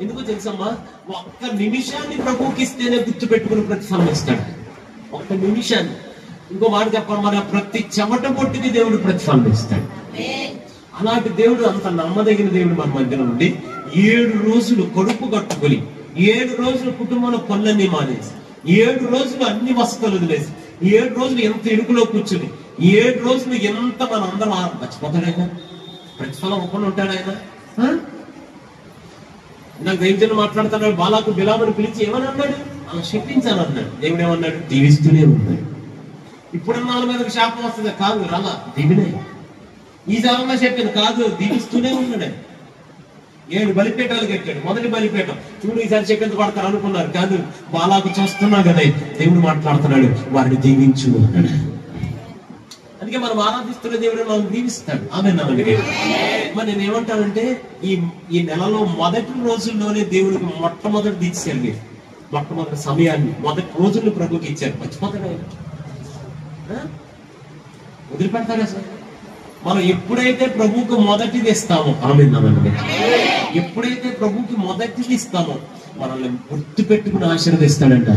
ఎందుకో తెలుసమ్మా, ఒక్క నిమిషాన్ని ప్రభువుకి ఇస్తేనే గుర్తు పెట్టుకుని ప్రతిఫలం ఇస్తాడు. ఒక్క నిమిషాన్ని. ఇంకో మాట చెప్పాలి, మన ప్రతి చెమట పొట్టికి దేవుడు ప్రతిఫలం ఇస్తాడు. అలాంటి దేవుడు, అంత నమ్మదగిన దేవుడు మన మధ్యలో ఉండి 7 రోజులు కడుపు కట్టుకొని, 7 రోజులు కుటుంబంలో పనులన్నీ మానేసి, 7 రోజులు అన్ని వసతులు వదిలేసి, 7 రోజులు ఎంత ఇరుకులో కూర్చుని, 7 రోజులు ఎంత మన అందరం మర్చిపోతాడు ఆయన. ప్రతిఫలం ఒక్కడు ఉంటాడు ఆయన. నాకు దైవజనులు మాట్లాడుతున్నాడు, బాలాకు బిలాముని పిలిచి ఏమని అన్నాడు? అలా శపించాను అన్నాడు. దేవుడు ఏమన్నాడు? దీవిస్తూనే ఉన్నాడు. ఇప్పుడున్న వాళ్ళ మీదకి శాపం వస్తుంది కాదు, రాలా దీవినే. ఈ సారంగా చెప్పింది కాదు, దీవిస్తూనే ఉన్నాడు. 7 బలిపీఠాలు కట్టాడు. మొదటి బలిపీఠం చూడు, ఈసారి చెప్పింది పడతారు అనుకున్నారు, కాదు బాలాకు చూస్తున్నా కదా దేవుడు మాట్లాడుతున్నాడు, వారిని దీవించు అన్నాడు. అందుకే మనం ఆరాధిస్తున్న దేవుడు మనం దీవిస్తాడు. ఆమె నమ్మకం. మరి నేను ఏమంటానంటే, ఈ నెలలో మొదటి రోజుల్లోనే దేవుడికి మొట్టమొదటి తీర్చారు. మీరు మొట్టమొదటి సమయాన్ని, మొదటి రోజుల్లో ప్రభుకి ఇచ్చారు. మర్చిపోతాడు ఆయన, వదిలిపెడతారా సార్? మనం ఎప్పుడైతే ప్రభువుకు మొదటిది ఇస్తామో, ఆమె నమ్మకం, ఎప్పుడైతే ప్రభువుకి మొదటిది ఇస్తామో మనల్ని గుర్తు పెట్టుకుని ఆశీర్వదిస్తాడంట.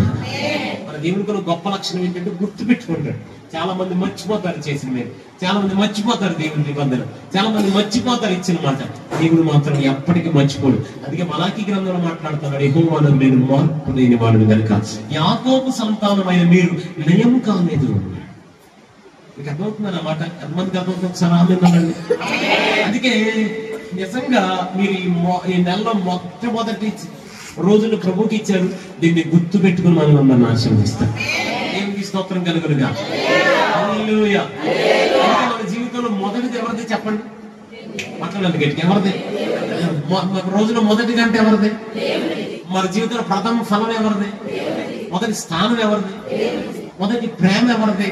మన దేవునికి గొప్ప లక్షణం ఏంటంటే గుర్తు పెట్టుకుంటాడు. చాలా మంది మర్చిపోతారు చేసిన మీరు, చాలా మంది మర్చిపోతారు దేవుని నిబంధన, చాలా మంది మర్చిపోతారు ఇచ్చిన మాట. దేవుడు మాత్రం ఎప్పటికీ మర్చిపోడు. అందుకే మలాకీ గ్రంథంలో మాట్లాడుతున్నాడు, యెహోవాను నేను మార్పు లేని వాడు కనుక యాకోబు సంతానమైన మీరు లయము కాలేదు. మీకు అర్థమవుతుంది అన్నమాట. ఎంతమందికి అర్థమవుతుంది? ఒకసారి ఆమె. అందుకే నిజంగా మీరు ఈ నెలలో మొట్టమొదటి రోజులు ప్రభుకి ఇచ్చారు. దీన్ని గుర్తు పెట్టుకుని మనం ఆశీర్వదిస్తాం. దేవునికి స్తోత్రం కలుగునుగా. హల్లెలూయా. మన జీవితంలో మొదటిది ఎవరిది చెప్పండి? మాట్లాడండి గట్టిగా. ఎవరిది? రోజులో మొదటి గంట ఎవరిది? మన జీవితంలో ప్రథమ ఫలం ఎవరిది? మొదటి స్థానం ఎవరిది? మొదటి ప్రేమ ఎవరిది?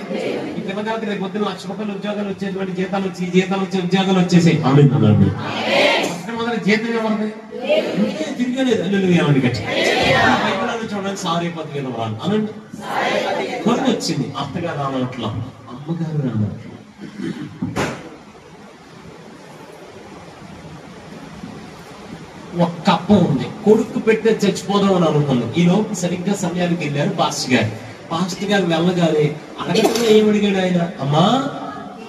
ఈ పిల్లగారికి రేపు పొద్దున 1,00,000 రూపాయలు ఉద్యోగాలు వచ్చేటువంటి జీతాలు వచ్చి ఉద్యోగాలు వచ్చేసాయి. ఆమె మొదటి జీతం ఎవరిది? తిరిగలేదు. ఏమండి గట్టి బైబిల్ చూడండి, సారీ పదివేల వాళ్ళు అనండి. కొరకు వచ్చింది. అత్తగారు రానట్లా, అమ్మగారు రానట్లా. ఒక్క అప్పం ఉంది, కొడుకు పెట్టే చచ్చిపోదాం అని అనుకున్నాం. ఈ లోపు సరిగ్గా సమయానికి వెళ్ళారు పాస్టర్ గారు వెళ్ళగానే అడగకుండా ఏమడిగాడు ఆయన, అమ్మా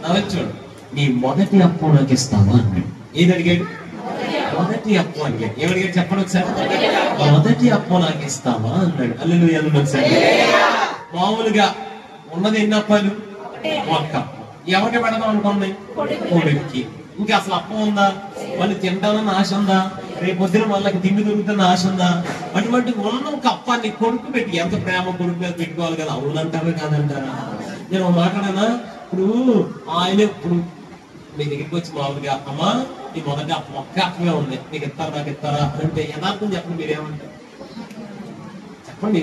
నవ్వచ్చాడు, నీ మొదటి అప్పం నాకు ఇస్తావా అన్నాడు. ఏది అడిగాడు? మొదటి అప్పం అడిగాడు. ఏమడిగాడు చెప్పండి ఒకసారి. మొదటి అప్పం నాకు ఇస్తావా అన్నాడు. హల్లెలూయా ఒకసారి. మామూలుగా ఉన్నది ఎన్ని అప్పాలు? ఒక్క అప్పం. ఎవరికి పెడదాం అనుకున్నాయి? కొడుక్కి. ఇంకా అసలు అప్పం ఉందా? మళ్ళీ తింటానన్న ఆశ ఉందా? రేపు పొద్దున వాళ్ళకి తిండి దొరుకుతున్న ఆశ ఉందా? అటువంటి ఉన్న ఒక అప్పాన్ని కొడుకు పెట్టి, ఎంత ప్రేమ కొడుకు మీద పెట్టుకోవాలి కదా. అవునంటారా కాదంటారా? నేను మాట్లాడానా? ఇప్పుడు ఆయన ఇప్పుడు మీ దగ్గరికి వచ్చి మామూలుగా, అమ్మా నీ మొదటి ఒక్క అప్పమే ఉంది, నీకు ఇస్తారా నాకు ఇస్తారా అంటే యథార్థం చెప్పండి, మీరేమంటారు చెప్పండి.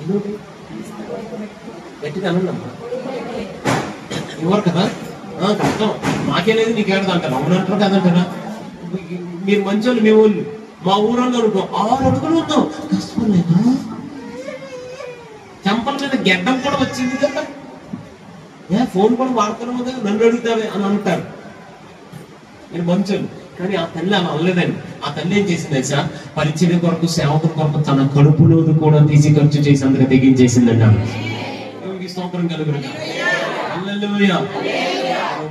ఇది గట్టిగా అనండి అమ్మా. ఇవ్వరు కదా, కష్టం, మాకేలేదు నీకేడదు అంటారు. అవునంటారు కదంటారా? మీరు మంచి వాళ్ళు, మీ ఊళ్ళు, మా ఊరంలో అనుకో 6 అడుగులు ఉన్నాం, కష్టం లేదా? చెంపల మీద గెడ్డం కూడా వచ్చింది కదా, ఫోన్ కూడా వాడుతున్నావు కదా, నన్ను అడుగుతావే అని అంటారు. మీరు మంచోళ్ళు. కానీ ఆ తల్లి అలా అనలేదండి. ఆ తల్లి ఏం చేసింది తెలుసా? పరిచర్య కొరకు, సేవకుల కొరకు తన కడుపులోది కూడా తీసి ఖర్చు చేసి అందుకు తెగించేసిందండి. స్తోత్రం కలుగును. హల్లెలూయా.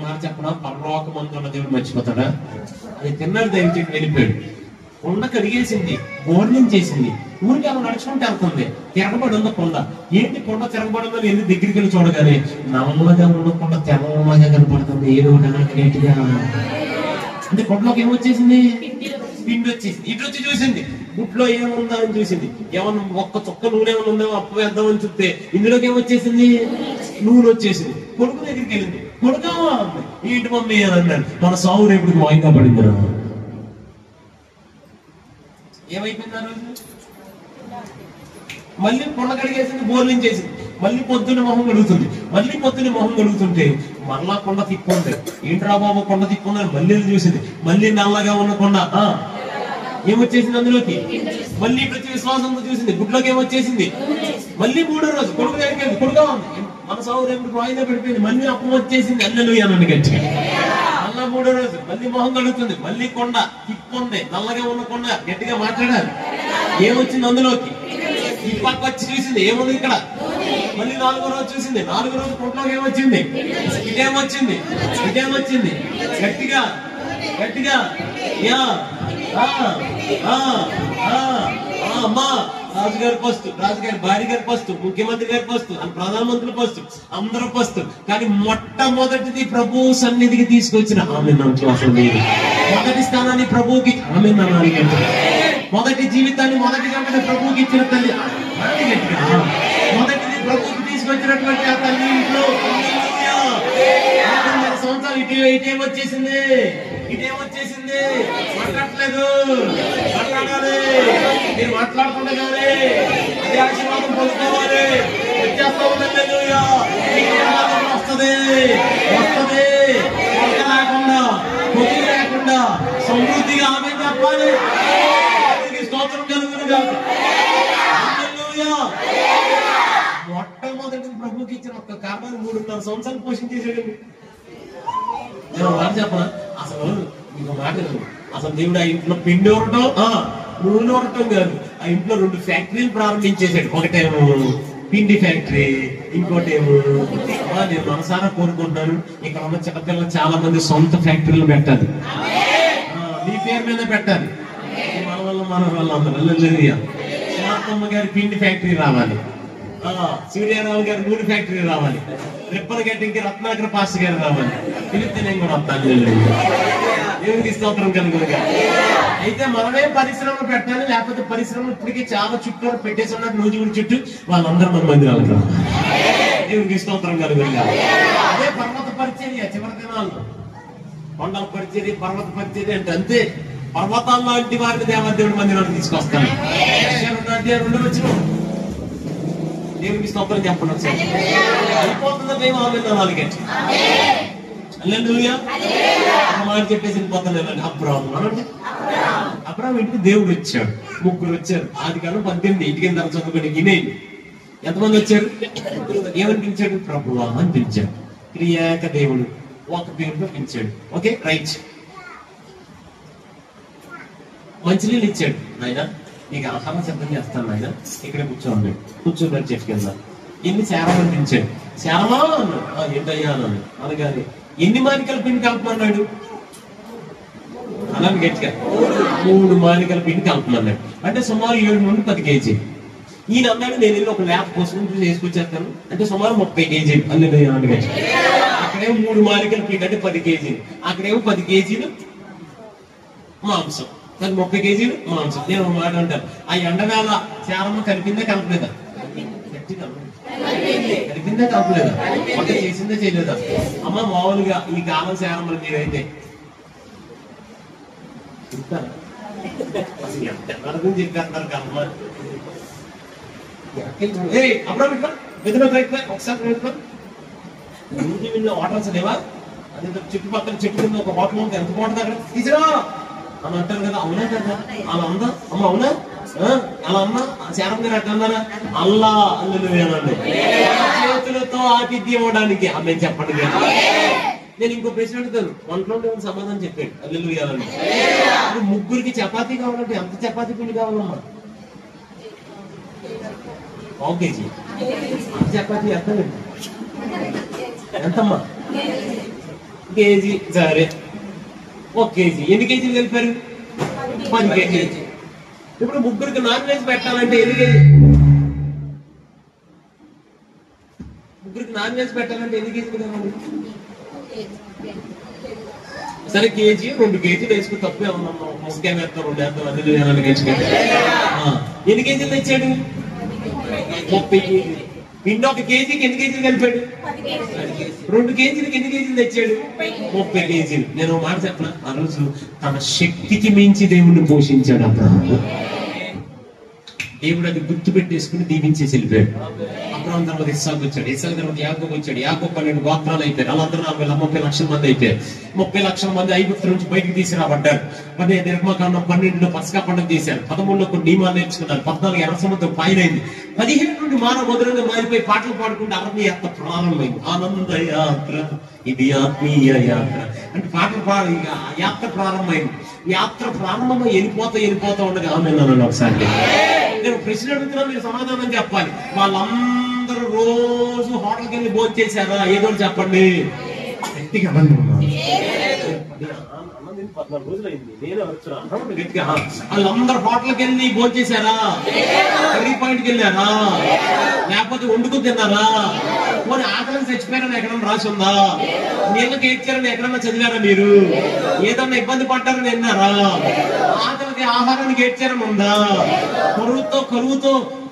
మాట చెప్పనా, పరలోకమందు ఉన్న దేవుడు మర్చిపోతాడా? అది తిన్నాడు, దయచేసి వెళ్ళిపోయాడు. కొండ కడిగేసింది, బోర్లింగ్ చేసింది, ఊరికి అలా నడుచుకుంటే వెళ్తుంది. తిరగబడి ఉన్న కొండ. ఏంటి కొండ తిరగబడిందో వెళ్ళి దగ్గరికి వెళ్ళి చూడగానే నల్లగా ఉన్న కొండ తెల్లగా కనపడుతుంది. ఏదో నీట్గా అంటే కొండలోకి ఏమొచ్చేసింది? పిండి వచ్చేసింది. ఇటు వచ్చి చూసింది, గుట్లో ఏముందా అని చూసింది. ఏమన్నా ఒక్క చొక్క నూనె ఏమైనా ఉందో అప్పు వేద్దామని చూస్తే ఇందులోకి ఏమొచ్చేసింది? నూనె వచ్చేసింది. కొడుకు దగ్గరికి వెళ్ళింది. కొడుకా ఏంటి మమ్మీ అని అన్నాడు. మన సాగు రేపు వాయిదా పడింది. ఏమైపోయింది ఆ రోజు? మళ్ళీ కొండ కడిగేసింది, బోర్లింగ్ చేసింది. మళ్ళీ పొద్దున్న మొహం కడుగుతుంది. మళ్ళీ పొద్దున్న మొహం కడుగుతుంటే మరలా కొండ తిప్పుంది. ఏంట్రా బాబు కొండ తిప్పుందని మళ్ళీ చూసింది. మళ్ళీ నల్లగా ఉన్న కొండ ఏమొచ్చేసింది అందులోకి? మళ్ళీ ప్రతి విశ్వాసంతో చూసింది. గుడ్లోకి ఏమొచ్చేసింది? మళ్ళీ 3వ రోజు కొడుకు దగ్గరికి కొడుగా ఉంది. మన సాగు రేపు వాయిదా పడిపోయింది. మళ్ళీ అప్పం వచ్చేసింది. హల్లెలూయా అనండి గట్టిగా. మళ్ళా 3వ రోజు మళ్ళీ మొహం కడుగుతుంది. మళ్ళీ కొండ తిప్పుంది, నల్లగా ఉన్న కొండ. గట్టిగా మాట్లాడాలి. ఏమొచ్చింది అందులోకి? ఈ పక్క వచ్చి చూసింది, ఏముంది ఇక్కడ? మళ్ళీ 4వ రోజు చూసింది. 4వ రోజు కొండలోకి ఏమొచ్చింది? ఇదేమొచ్చింది? ఇదేమొచ్చింది? గట్టిగా గట్టిగా యా అమ్మా, రాజుగారి పస్తు, రాజుగారి భార్య గారి పస్తు, ముఖ్యమంత్రి గారి పస్తు, ప్రధానమంత్రి పస్తు, అందరూ పస్తు. కానీ మొట్టమొదటిది ప్రభు సన్నిధికి తీసుకొచ్చిన ఆమె అసలు లేదు. మొదటి స్థానాన్ని ప్రభువుకి ఆమె మొదటి జీవితాన్ని మొదటి గంటని ప్రభువుకి ఇచ్చిన తల్లి. మొదటిది ప్రభువుకి తీసుకొచ్చినటువంటి ఆ తల్లి ఇంట్లో 6 సంవత్సరాలు ఇటేమొచ్చేసింది, ఇటేమొచ్చేసింది. మాట్లాడలేదు, మాట్లాడాలి. మీరు మాట్లాడుతుండగానే అదే ఆశీర్వాదం పొందుకోవాలి. వచ్చేస్తా ఉందండి. వస్తుంది వస్తుంది. కొరత లేకుండా, కొద్ది లేకుండా సమృద్ధిగా ఆమె చెప్పాలి. స్తోత్రం కలుగును గాక. మొట్టమొదటి ప్రభుకి ఇచ్చిన ఒక్క కారణాన్ని 3.5 సంవత్సరాలు పోషించేసాడు. నేను మాట చెప్పనా? అసలు ఇంకో మాట, అసలు దేవుడు ఆ ఇంట్లో పిండి ఉండటం, నూనె ఉండటం కాదు, ఆ ఇంట్లో 2 ఫ్యాక్టరీలు ప్రారంభించేశాడు. ఒకటేమో పిండి ఫ్యాక్టరీ, ఇంకోటేమో నేను మనసారా కోరుకుంటున్నాను ఇక్కడ ఉన్న చిన్నపిల్లలు చాలా మంది సొంత ఫ్యాక్టరీలు పెట్టాలి. మీ పేరు మీద పెట్టాలి. మన వల్ల అందరూ స్వార్థమ్మ గారి పిండి ఫ్యాక్టరీ రావాలి, సూర్యారావు గారి నూనె ఫ్యాక్టరీ రావాలి, రిప్పల గడ్డికి రత్నాకర పాస్టర్ గారు రావాలి. పిలిస్తే నేను కూడా వస్తాను. దేవునికి స్తోత్రం కలుగునుగా. అయితే మనమే పరిశ్రమలు పెట్టాలి. లేకపోతే పరిశ్రమలు ఇప్పటికే చాలా చుట్టూ పెట్టేసి ఉన్నారు. నూజిగుడి చుట్టూ వాళ్ళందరూ మన మందిరాలకు రావాలి. దేవునికి స్తోత్రం కలుగునుగా. అదే పర్వత పరిచర్య. చివరి దినాల్లో కొండల పరిచర్య, పర్వత పరిచర్య అంటే అంతే. పర్వతాల లాంటి వారిని దేవదేవుడి మందిరానికి తీసుకొస్తాను. 2 వచ్చిన దేవునికి స్తోత్రం చెప్పండి. అయిపోతుందా దైవం? ఆమె హల్లెలూయా. మాట చెప్పేసి పోతాను. అబ్రాహాము ఇంటికి దేవుడు వచ్చాడు. 3 వచ్చారు. ఆదికాండం 18 ఇంటికి తర్వాత చదువుకోండి. వినేయండి. ఎంతమంది వచ్చారు? ఏమని పిలిచాడు? ప్రభువా అని పిలిచాడు. క్రియాక దేవుడు ఒక పేరుతో పిలిచాడు. Okay right. మంచినీళ్ళు ఇచ్చాడు. ఆయన నీకు ఆహారం సిద్ధం చేస్తాను ఆయన, ఇక్కడ కూర్చోండి. కూర్చోబెట్టి చెప్పి కింద ఎన్ని శారమని పిలిచాడు. శారమా అన్నాడు. ఏంటయ్యా అన్నాడు. అనగానే ఎన్ని మానికల పిండి కలపమన్నాడు. అలాగే గట్టిగా 3 మానికల పిండి కలపమన్నాడు. అంటే సుమారు 7 నుండి 10 కేజీ. ఈయన అన్నాడు నేను వెళ్ళి ఒక ల్యాబ్ కోసం చేసుకొచ్చేస్తాను, అంటే సుమారు 30 కేజీలు. అన్నీ అక్కడేమో 3 మానికల పిండి అంటే 10 కేజీలు, అక్కడేమో 10 కేజీలు మాంసం, కానీ 30 కేజీలు మాంసం. నేను ఒక మాట అంటాను, ఆ ఎండవేళ శారమ్మ కలిపిందా కలపలేదా? కలిపిందా కలపలేదా? వంట చేసిందా చేయలేదా? అమ్మ మామూలుగా ఈ కాలం శారమ్మలు మీరైతే అర్థం చెప్పేస్తున్నారు కలమ్మ. ఒకసారి హోటల్స్ లేవా? అదే చుట్టుపక్కల చెట్టు కింద ఒక హోటల్ ఉంది, ఎంత బాగుంటుంది అక్కడ, తీసురా అని అంటారు కదా. అవునా కదా? అలా ఉందా అమ్మ? అవునా? అలా అమ్మ శారం గారు అట్లా అన్నారా? అల్లా అల్లునండి చేతులతో ఆతిథ్యం ఇవ్వడానికి అమ్మ చెప్పండి. నేను ఇంకో ప్రశ్న అడుగుతాను, వంటలో సమాధానం చెప్పాడు అల్లులు కావాలండి. ముగ్గురికి చపాతీ కావాలంటే ఎంత చపాతీ పిండి కావాలమ్మా? 1 కేజీ చపాతీ ఎంతమ్మా? కేజీ. సరే 1 కేజీ. ఎన్ని కేజీలు కలిపారు? 10 కేజీలు. ఇప్పుడు ముగ్గురికి నాన్ వెజ్ పెట్టాలంటే ఎన్ని కేజీ? ముగ్గురికి నాన్ వెజ్ పెట్టాలంటే ఎన్ని కేజీలు కావాలి? సరే కేజీ 2 కేజీలు వేసుకుని తప్పే ఉన్నామ్మా. ముగ్గే వేస్తాం 2 వేస్తాం అన్ని కేజీ. ఎన్ని కేజీలు తెచ్చాడు? 30 కేజీలు. పిండి 1 కేజీకి ఎన్ని కేజీలు కలిపాడు? 2 కేజీలకి ఎన్ని కేజీలు తెచ్చాడు? 30 కేజీలు. నేను ఒక మాట చెప్పనా, ఆ రోజు తన శక్తికి మించి దేవుణ్ణి పోషించాడు అబ్రహాము. దేవుడు అది గుర్తు పెట్టేసుకుని దీవించేసి వెళ్ళిపోయాడు. అబ్రహాం తర్వాత ఇస్సాకు వచ్చాడు, ఇస్సాకు తర్వాత యాకోబు వచ్చాడు, యాకోబు 12 గోత్రాలు అయిపోయారు. వాళ్ళందరూ 30 లక్షల మంది అయిపోయారు. 30 లక్షల మంది ఐగుప్తు నుంచి బయటకు తీసుకురాబడ్డారు. నిర్మాకాండం 12లో పసకా పండుగ తీశారు. 13లో కొన్ని నియమాలు నేర్చుకున్నారు. 14 ఎర్ర సముద్రం పాయలైంది. 15 నుండి మానవ మధురంగా మారిపోయి పాటలు పాడుకుంటే అరణ్య యాత్ర ప్రారంభమైంది. ఆనంద యాత్ర, ఇది ఆత్మీయ యాత్ర అంటే పాటలు పాడు. ఇక యాత్ర ప్రారంభమైంది. యాత్ర ప్రారంభమై వెళ్ళిపోతా ఉండగా ఆమె నన్ను ఒకసారి నేను ప్రశ్న అడుగుతున్నా, మీరు సమాధానం చెప్పాలి. వాళ్ళందరూ రోజు హోటల్కి వెళ్ళి భోజనం చేశారా? ఏదో చెప్పండి. గట్టిగా 14 రోజులు అయింది. నేనే వచ్చున్నా గట్టిగా. వాళ్ళందరూ హోటల్కి వెళ్ళి భోజనం చేశారా? కర్రీ పాయింట్కి వెళ్ళారా? లేకపోతే వండుకుని తిన్నారా? పోనీ ఆకలిని చచ్చిపోయారని ఎక్కడన్నా రాసి ఉందా? నీళ్ళకి ఏడ్చారని ఎక్కడన్నా చదివారా? మీరు ఏదన్నా ఇబ్బంది పడ్డారని విన్నారా? ఆకలికి ఆహారానికి ఏడ్చారని ఉందా?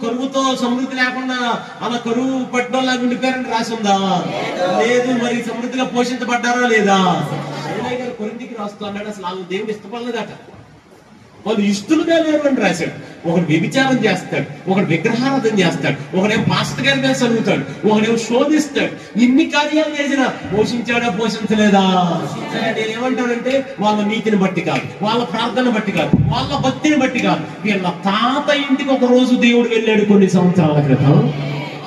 కరువుతో సమృద్ధి లేకుండా అలా కరువు పట్టడం ఉండిపోయారని రాసి ఉందా? లేదు. మరి సమృద్ధిగా పోషించబడ్డారా లేదా? కొరింథీకి రాస్తూ అన్నాడు, అసలు వాళ్ళు దేవుడు ఇష్టపడలేదట. వాళ్ళు ఇష్టలుగా లేరు అని రాశాడు. ఒకడు వ్యభిచారం చేస్తాడు, ఒకడు విగ్రహారాధన చేస్తాడు, ఒకడేమో పాస్టర్ గారి మీద చదువుతాడు, ఒకడేమో శోధిస్తాడు. ఇన్ని కార్యాలు చేసినా పోషించాడా? పోషించలేదా? నేనేమంటానంటే వాళ్ళ నీతిని బట్టి కాదు, వాళ్ళ ప్రార్థన బట్టి కాదు, వాళ్ళ భక్తిని బట్టి కాదు. వీళ్ళ తాత ఇంటికి ఒక రోజు దేవుడు వెళ్ళాడు కొన్ని సంవత్సరాల క్రితం.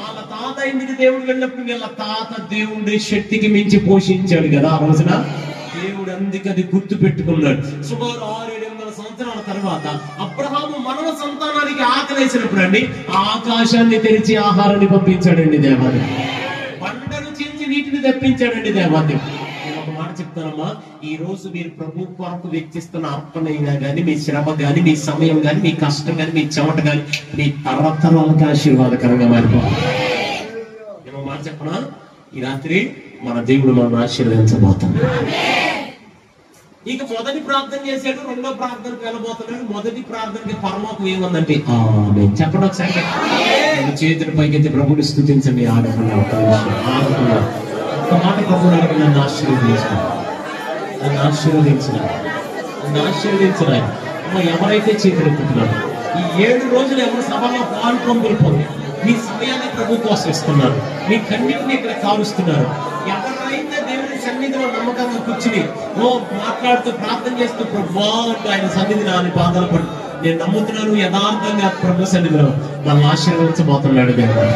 వాళ్ళ తాత ఇంటికి దేవుడు వెళ్ళినప్పుడు వీళ్ళ తాత దేవుడి శక్తికి మించి పోషించాడు కదా. ఆ రోజున దేవుడు అందుకు అది గుర్తు పెట్టుకున్నాడు. సుమారు 600-700 సంవత్సరాల తర్వాత అబ్రహాము మనవ సంతానానికి ఆకలేసినప్పుడు అండి ఆకాశాన్ని తెరిచి ఆహారాన్ని పంపించాడండి దేవాది. బండను చీల్చి నీటిని తెప్పించాడండి దేవాది. నేను ఒక మాట చెప్తానమ్మా, ఈ రోజు మీరు ప్రభు కొరకు వ్యక్తిస్తున్న అర్పణ అయినా కానీ, మీ శ్రమ కానీ, మీ సమయం కానీ, మీ కష్టం కానీ, మీ చెమట కానీ మీ తరతరాలకు ఆశీర్వాదకరంగా మారిపోవాలి. నేను ఒక మాట చెప్పనా, ఈ రాత్రి మన దేవుడు మనం ఆశీర్వదించబోతున్నాడు. ఇక మొదటి ప్రార్థన చేశాడు, రెండో ప్రార్థనకు వెళ్ళబోతున్నాడు. మొదటి ప్రార్థనకి పరలోకం ఏముందంటే చెప్పండి ఒకసారి. చేతుల పైకి ప్రభుని స్తుతించండి. ఆడుకున్నా ఒక మాట ప్రభుడానికి నన్ను ఆశీర్వదించిన ఎవరైతే చేతులు ఎత్తుతున్నారు, ఈ 7 రోజులు ఎవరు సభలో పాల్పొందులు మీ సమయాన్ని ప్రభు కోసం ఇస్తున్నారు, మీ కన్నిటిని ఇక్కడ కాలుస్తున్నారు. ఎవరైతే దేవుని సన్నిధిలో నమ్మకంగా కూర్చుని మాట్లాడుతూ ప్రార్థన చేస్తూ ప్రభువా అంటూ ఆయన సన్నిధిని ఆయన పాదాలు పడు, నేను నమ్ముతున్నాను యథార్థంగా ప్రభు సన్నిధిలో మనం ఆశీర్వదించబోతున్నాడు. దేవుడు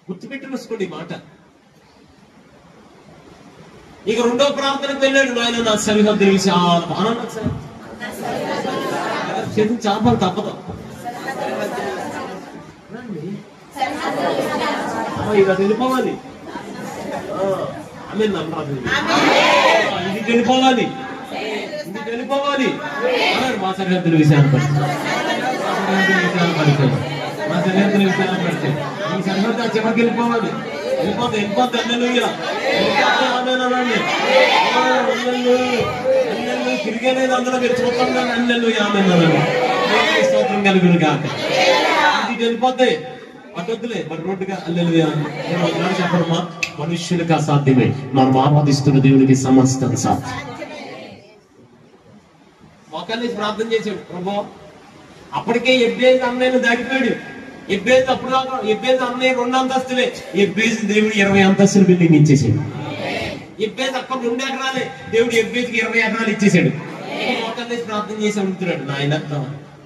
గుర్తుపెట్టి చూసుకోండి ఈ మాట. ఇక రెండో ప్రార్థనకు వెళ్ళాడు. ఆయన నా సరిహద్దు విషయాలు చేతులు చాపాలి, తప్పదు. ఇక వెళ్ళిపోవాలి, ఆమె నమ్మరాదు, ఇది వెళ్ళిపోవాలి, ఇది వెళ్ళిపోవాలి. మా సరిహద్దుల విషయాన్ని పడితే, మా సరిహద్దుల విషయాన్ని పడితే ఈ సరిహద్దు ఆ చివరికి వెళ్ళిపోవాలి. వెళ్ళిపోతే హల్లెలూయా, తిరిగేది అందరూ మీరు చూస్తాం కానీ హల్లెలూయా స్తోత్రం కలుగును గాక. ఇది వెళ్ళిపోతే అడ్డొద్దులే మరి రోడ్డుగా హల్లెలూయా చెప్పడమా, మనుష్యులకు అసాధ్యమే, మనం ఆరాధిస్తున్న దేవునికి సమస్తం సాధ్యం. మోకాళ్ళ ప్రార్థన చేశాడు ప్రభు. అప్పటికే ఎబ్బేజ్ అన్నయ్యను దాటిపోయాడు. ఎబ్బేజ్ అప్పుడు ఎబ్బేజ్ అన్నయ్య 2 అంతస్తులే, ఎబ్బేజ్ దేవుడు 20 అంతస్తుల బిల్డింగ్ ఇచ్చేసాడు. ఎబ్బేజ్ అక్కడ 2 ఎకరాలే, దేవుడు ఎబ్బేజ్కి 20 ఎకరాలు ఇచ్చేసాడు. మోకాళ్ళ ప్రార్థన చేసి అడుగుతున్నాడు, నాయన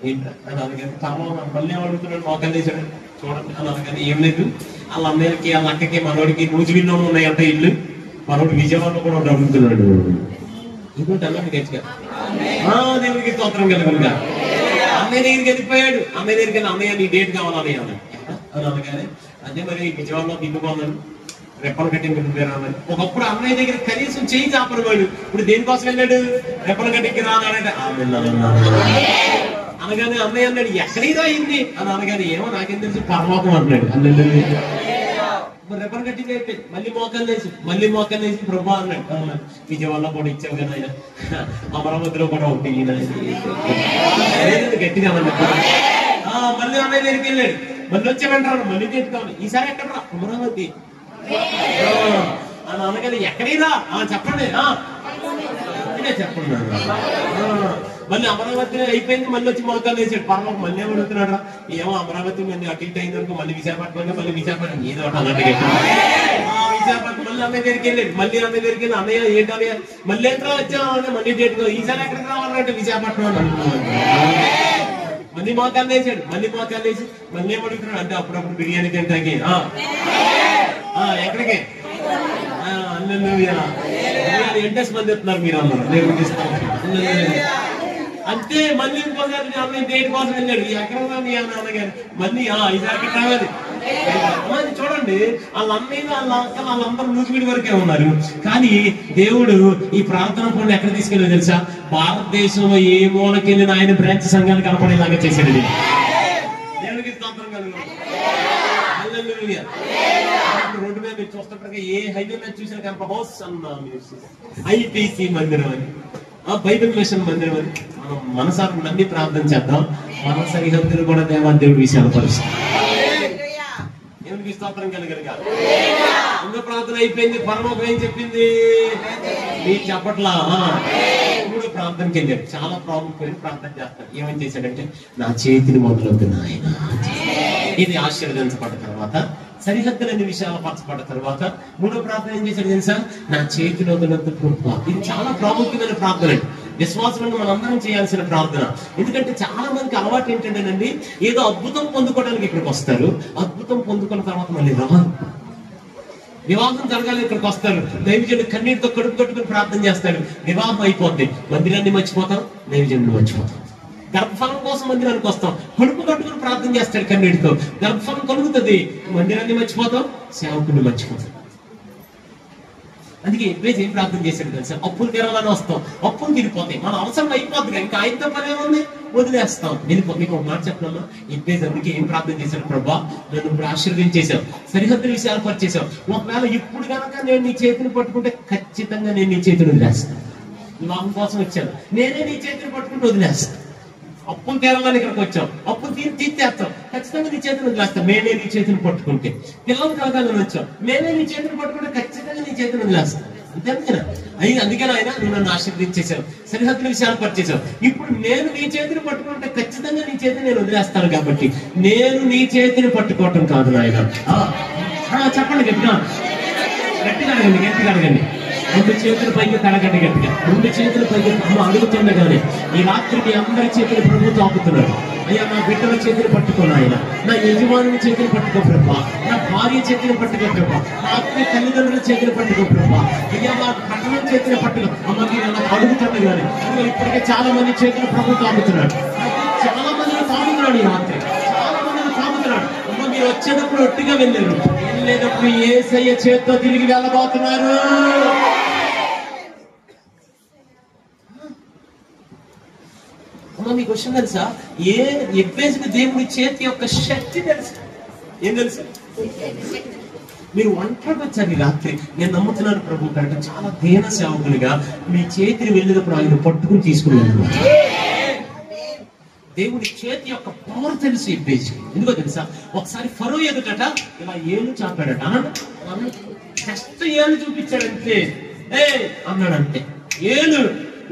ఏంటని మళ్ళీ అడుగుతున్నాడు. మోకాళ్ళ వేసాడు, చూడండి అని అనగానే ఏం లేదు, వాళ్ళ అన్నయ్యకి వాళ్ళ అక్కకి మనోడికి నూజివీడులో ఉన్నాయంట ఇల్లు, మనోడు విజయవాడలో కూడా అడుగుతున్నాడు. ఇంకోటి అన్నది గట్టిగా దేవుడికి స్తోత్రం కలుగునుగా. అన్నయ్య దగ్గరికి వెళ్ళిపోయాడు. అన్నయ్య దగ్గరికి వెళ్ళి అన్నయ్య నీ డేట్ కావాలని అని అనగానే అదే మరి విజయవాడలో దిగుకున్నాను, రెప్పలు కట్టింగ్ రావాలి. ఒకప్పుడు అన్నయ్య దగ్గర కనీసం చేయి చాపరు వాడు, ఇప్పుడు దేనికోసం వెళ్ళాడు, రెప్పలు కట్టింగ్ రానాడంటే అనగానే అన్నయ్య అన్నాడు ఎక్కడైనా అయింది అని అనగానే ఏమో నాకేం తెలుసు పరలోకం అన్నాడు. రెప్పలు కట్టింగ్ అయిపోయింది. మళ్ళీ మోకాలు వేసి ప్రభా అన్నాడు. విజయవాడలో కూడా ఇచ్చావు కదా ఆయన, అమరావతిలో కూడా ఒకటి గట్టిగా అన్నాడు. మళ్ళీ అన్నయ్య దగ్గరికి వెళ్ళాడు. మళ్ళీ వచ్చామంటారు, మళ్ళీ తెచ్చుకోవాలి. ఈసారి ఎక్కడ అమరావతి అని అనగానే ఎక్కడైనా చెప్పండి చెప్పండి. మళ్ళీ అమరావతి అయిపోయింది, మళ్ళీ వచ్చి మోకాలు వేసాడు. పర్వం మళ్ళీ ఏమడుగుతున్నాడు, ఏమో అమరావతి మళ్ళీ అటు ఇటు అయిన వరకు మళ్ళీ విశాఖపట్నం, మళ్ళీ విశాఖపట్నం ఏదో అన్నట్టుగా విశాఖపట్నం. మళ్ళీ అన్నయ్య దగ్గరికి వెళ్ళాడు. మళ్ళీ అన్నయ్య దగ్గరికి వెళ్ళి అన్నయ్య ఏంటని మళ్ళీ ఎంట్రా వచ్చావు, మళ్ళీ డేట్ ఈసారి ఎక్కడికి రావాలంటే విశాఖపట్నం మళ్ళీ మోకాలు వేసాడు. మళ్ళీ మోకాలు వేసి మళ్ళీ ఏమడుగుతున్నాడు అంటే అప్పుడప్పుడు బిర్యానీ తింటాకి ఎక్కడికి ఎంటెస్ మంది చెప్తున్నారు మీరు అన్నారు దేవుడికి అంతే. మళ్ళీ ఇంకోసారి అన్నయ్య డేట్ కోసం వెళ్ళాడు. ఎక్కడ నాన్నగారు మళ్ళీ ఈసారి రావాలి. చూడండి వాళ్ళ అన్నయ్య వాళ్ళ అక్క వాళ్ళందరూ నూజివీడి వరకే ఉన్నారు. కానీ దేవుడు ఈ ప్రార్థన పనులు ఎక్కడ తీసుకెళ్ళి తెలుసా, భారతదేశంలో ఏ మూలకెళ్ళిన ఆయన బ్రాంచ్ సంఘాలు కనపడేలాగా చేశాడు. దేవుడికి స్తోత్రం కలుగును. రోడ్డు మీద మీరు చూస్తుంటారు, ఏ హైవే మీద చూసినా కనపడోస్ అన్న ఐటీసీ మందిరం అని, బైబిల్ మిషన్ మందిరం అని మనం మనసారి నమ్మి ప్రార్థన చేద్దాం. మన సరిహద్దులు కూడా దేవుడి విషయాలు పరుస్తాం. దేవునికి స్తోత్రం కలుగునుగా. ముందు ప్రార్థన అయిపోయింది. పరలోకం ఏం చెప్పింది మీరు చెప్పట్లా. ఇప్పుడు ప్రార్థనకి వెళ్ళాడు. చాలా ప్రాముఖ్యమైన ప్రార్థన చేస్తాడు. ఏమని చేశాడంటే నా చేతిని మొదలవుతున్న ఆయన. ఇది ఆశీర్వదించబడ్డ తర్వాత, సరిహద్దులన్నీ విషయాలు పరచబడ్డ తర్వాత మూడో ప్రార్థన ఏం చేశాడు తెలుసా, నా చేతిలో కృప. ఇది చాలా ప్రాముఖ్యమైన ప్రార్థన. విశ్వాసంలో మనందరం చేయాల్సిన ప్రార్థన. ఎందుకంటే చాలా మందికి అలవాటు ఏంటంటేనండి, ఏదో అద్భుతం పొందుకోవడానికి ఇక్కడికి వస్తారు, అద్భుతం పొందుకున్న తర్వాత మళ్ళీ రాదు. వివాహం జరగాలి, ఇక్కడికి వస్తారు, దైవజనుడు కన్నీటితో కడుపు కట్టుకుని ప్రార్థన చేస్తాడు, వివాహం అయిపోద్ది, మందిరాన్ని మర్చిపోతాం, దైవజనుడిని మర్చిపోతాం. గర్భఫలం కోసం మందిరానికి వస్తాం, కడుపు కట్టుకుని ప్రార్థన చేస్తాడు కన్నీటితో, గర్భఫలం కలుగుతుంది, మందిరాన్ని మర్చిపోతాం, సేవకుడిని మర్చిపోతాం. అందుకే ఎప్పుడైతే ఏం ప్రార్థన చేశాడు తెలుసా, అప్పులు తీరాలని వస్తాం, అప్పులు తీరిపోతాయి, మన అవసరం అయిపోతుంది, ఇంకా ఆయనతో పని ఏముంది, వదిలేస్తాం, వెళ్ళిపో. మీకు ఒక మాట చెప్పినమ్మా, ఎప్పుడైతే అందుకే ఏం ప్రార్థన చేశాడు, ప్రభా నన్ను ఇప్పుడు ఆశీర్వదించేశావు, సరిహద్దు విషయాలు పరిచేసావు, ఒకవేళ ఇప్పుడు కనుక నేను నీ చేతిని పట్టుకుంటే ఖచ్చితంగా నేను నీ చేతిని వదిలేస్తాను. వివాహం కోసం వచ్చాను, నేనే నీ చేతిని పట్టుకుంటే వదిలేస్తాను. అప్పులు తీరాలని ఇక్కడికి వచ్చాం, అప్పులు తీర్చేస్తాం, ఖచ్చితంగా నీ చేతిని వదిలేస్తాం. మేమే నీ చేతిని పట్టుకుంటే, పిల్లలు కలగాలని వచ్చాం, మేమే నీ చేతిని పట్టుకుంటే ఖచ్చితంగా నీ చేతిని వదిలేస్తాం. అంతేనా? అందుకని ఆయన నువ్వు నన్ను ఆశీర్వదించేశావు, సరిహద్దుల విషయాలు పరిచేశావు, ఇప్పుడు నేను నీ చేతిని పట్టుకుంటే ఖచ్చితంగా నీ చేతిని నేను వదిలేస్తాను. కాబట్టి నేను నీ చేతిని పట్టుకోవటం కాదు నాయన. చెప్పండి గట్టిగా, గట్టిగా అడగండి, గట్టిగా అడగండి. 2 చేతుల పైకి తడగండి గట్టిగా, 2 చేతుల పైకి అడుగుతుండగానే ఈ రాత్రికి అందరి చేతులు ప్రభు తాకుతున్నాడు. అయ్యా నా బిడ్డల చేతులు పట్టుకోను ఆయన, నా యజమానుని చేతులు పట్టుకో ప్రభా, నా భార్య చేతులు పట్టుకో ప్రభా, నా ఆత్మీయ తల్లిదండ్రుల చేతులు పట్టుకో ప్రభా, అయ్యా నా పట్టణం చేతులు పట్టుకో. అమ్మకి నాకు అడుగుతుండగానే ఇప్పటికే చాలా మంది చేతులు ప్రభు తాకుతున్నాడు. తాగుతున్నాడు ఈ రాత్రి, చాలా మందిని తాగుతున్నాడు. అమ్మ మీరు వచ్చేటప్పుడు ఒట్టిగా వెళ్ళారు, వెళ్ళేటప్పుడు యేసయ్య చేత్తో తిరిగి వెళ్ళబోతున్నారు. అమ్మ మీకు విషయం తెలుసా? ఎబ్బేసుకు దేవుడి చేతి యొక్క శక్తి తెలుసు. ఏం తెలుసు? మీరు ఒంటరిగా వచ్చారు ఈ రాత్రి. నేను నమ్ముతున్నాను ప్రభు కంటే చాలా దీన సేవకులుగా మీ చేతిని వెళ్ళినప్పుడు ఆయన పట్టుకుని తీసుకుని వెళ్ళారు. దేవుడి చేతి యొక్క పవర్ తెలుసు ఎబ్బేసి. ఎందుకో తెలుసా? ఒకసారి ఫరో ఎదుటట ఇలా ఏళ్ళు చాపాడట, జస్ట్ ఏళ్ళు చూపించాడంటే అన్నాడంటే ఏళ్ళు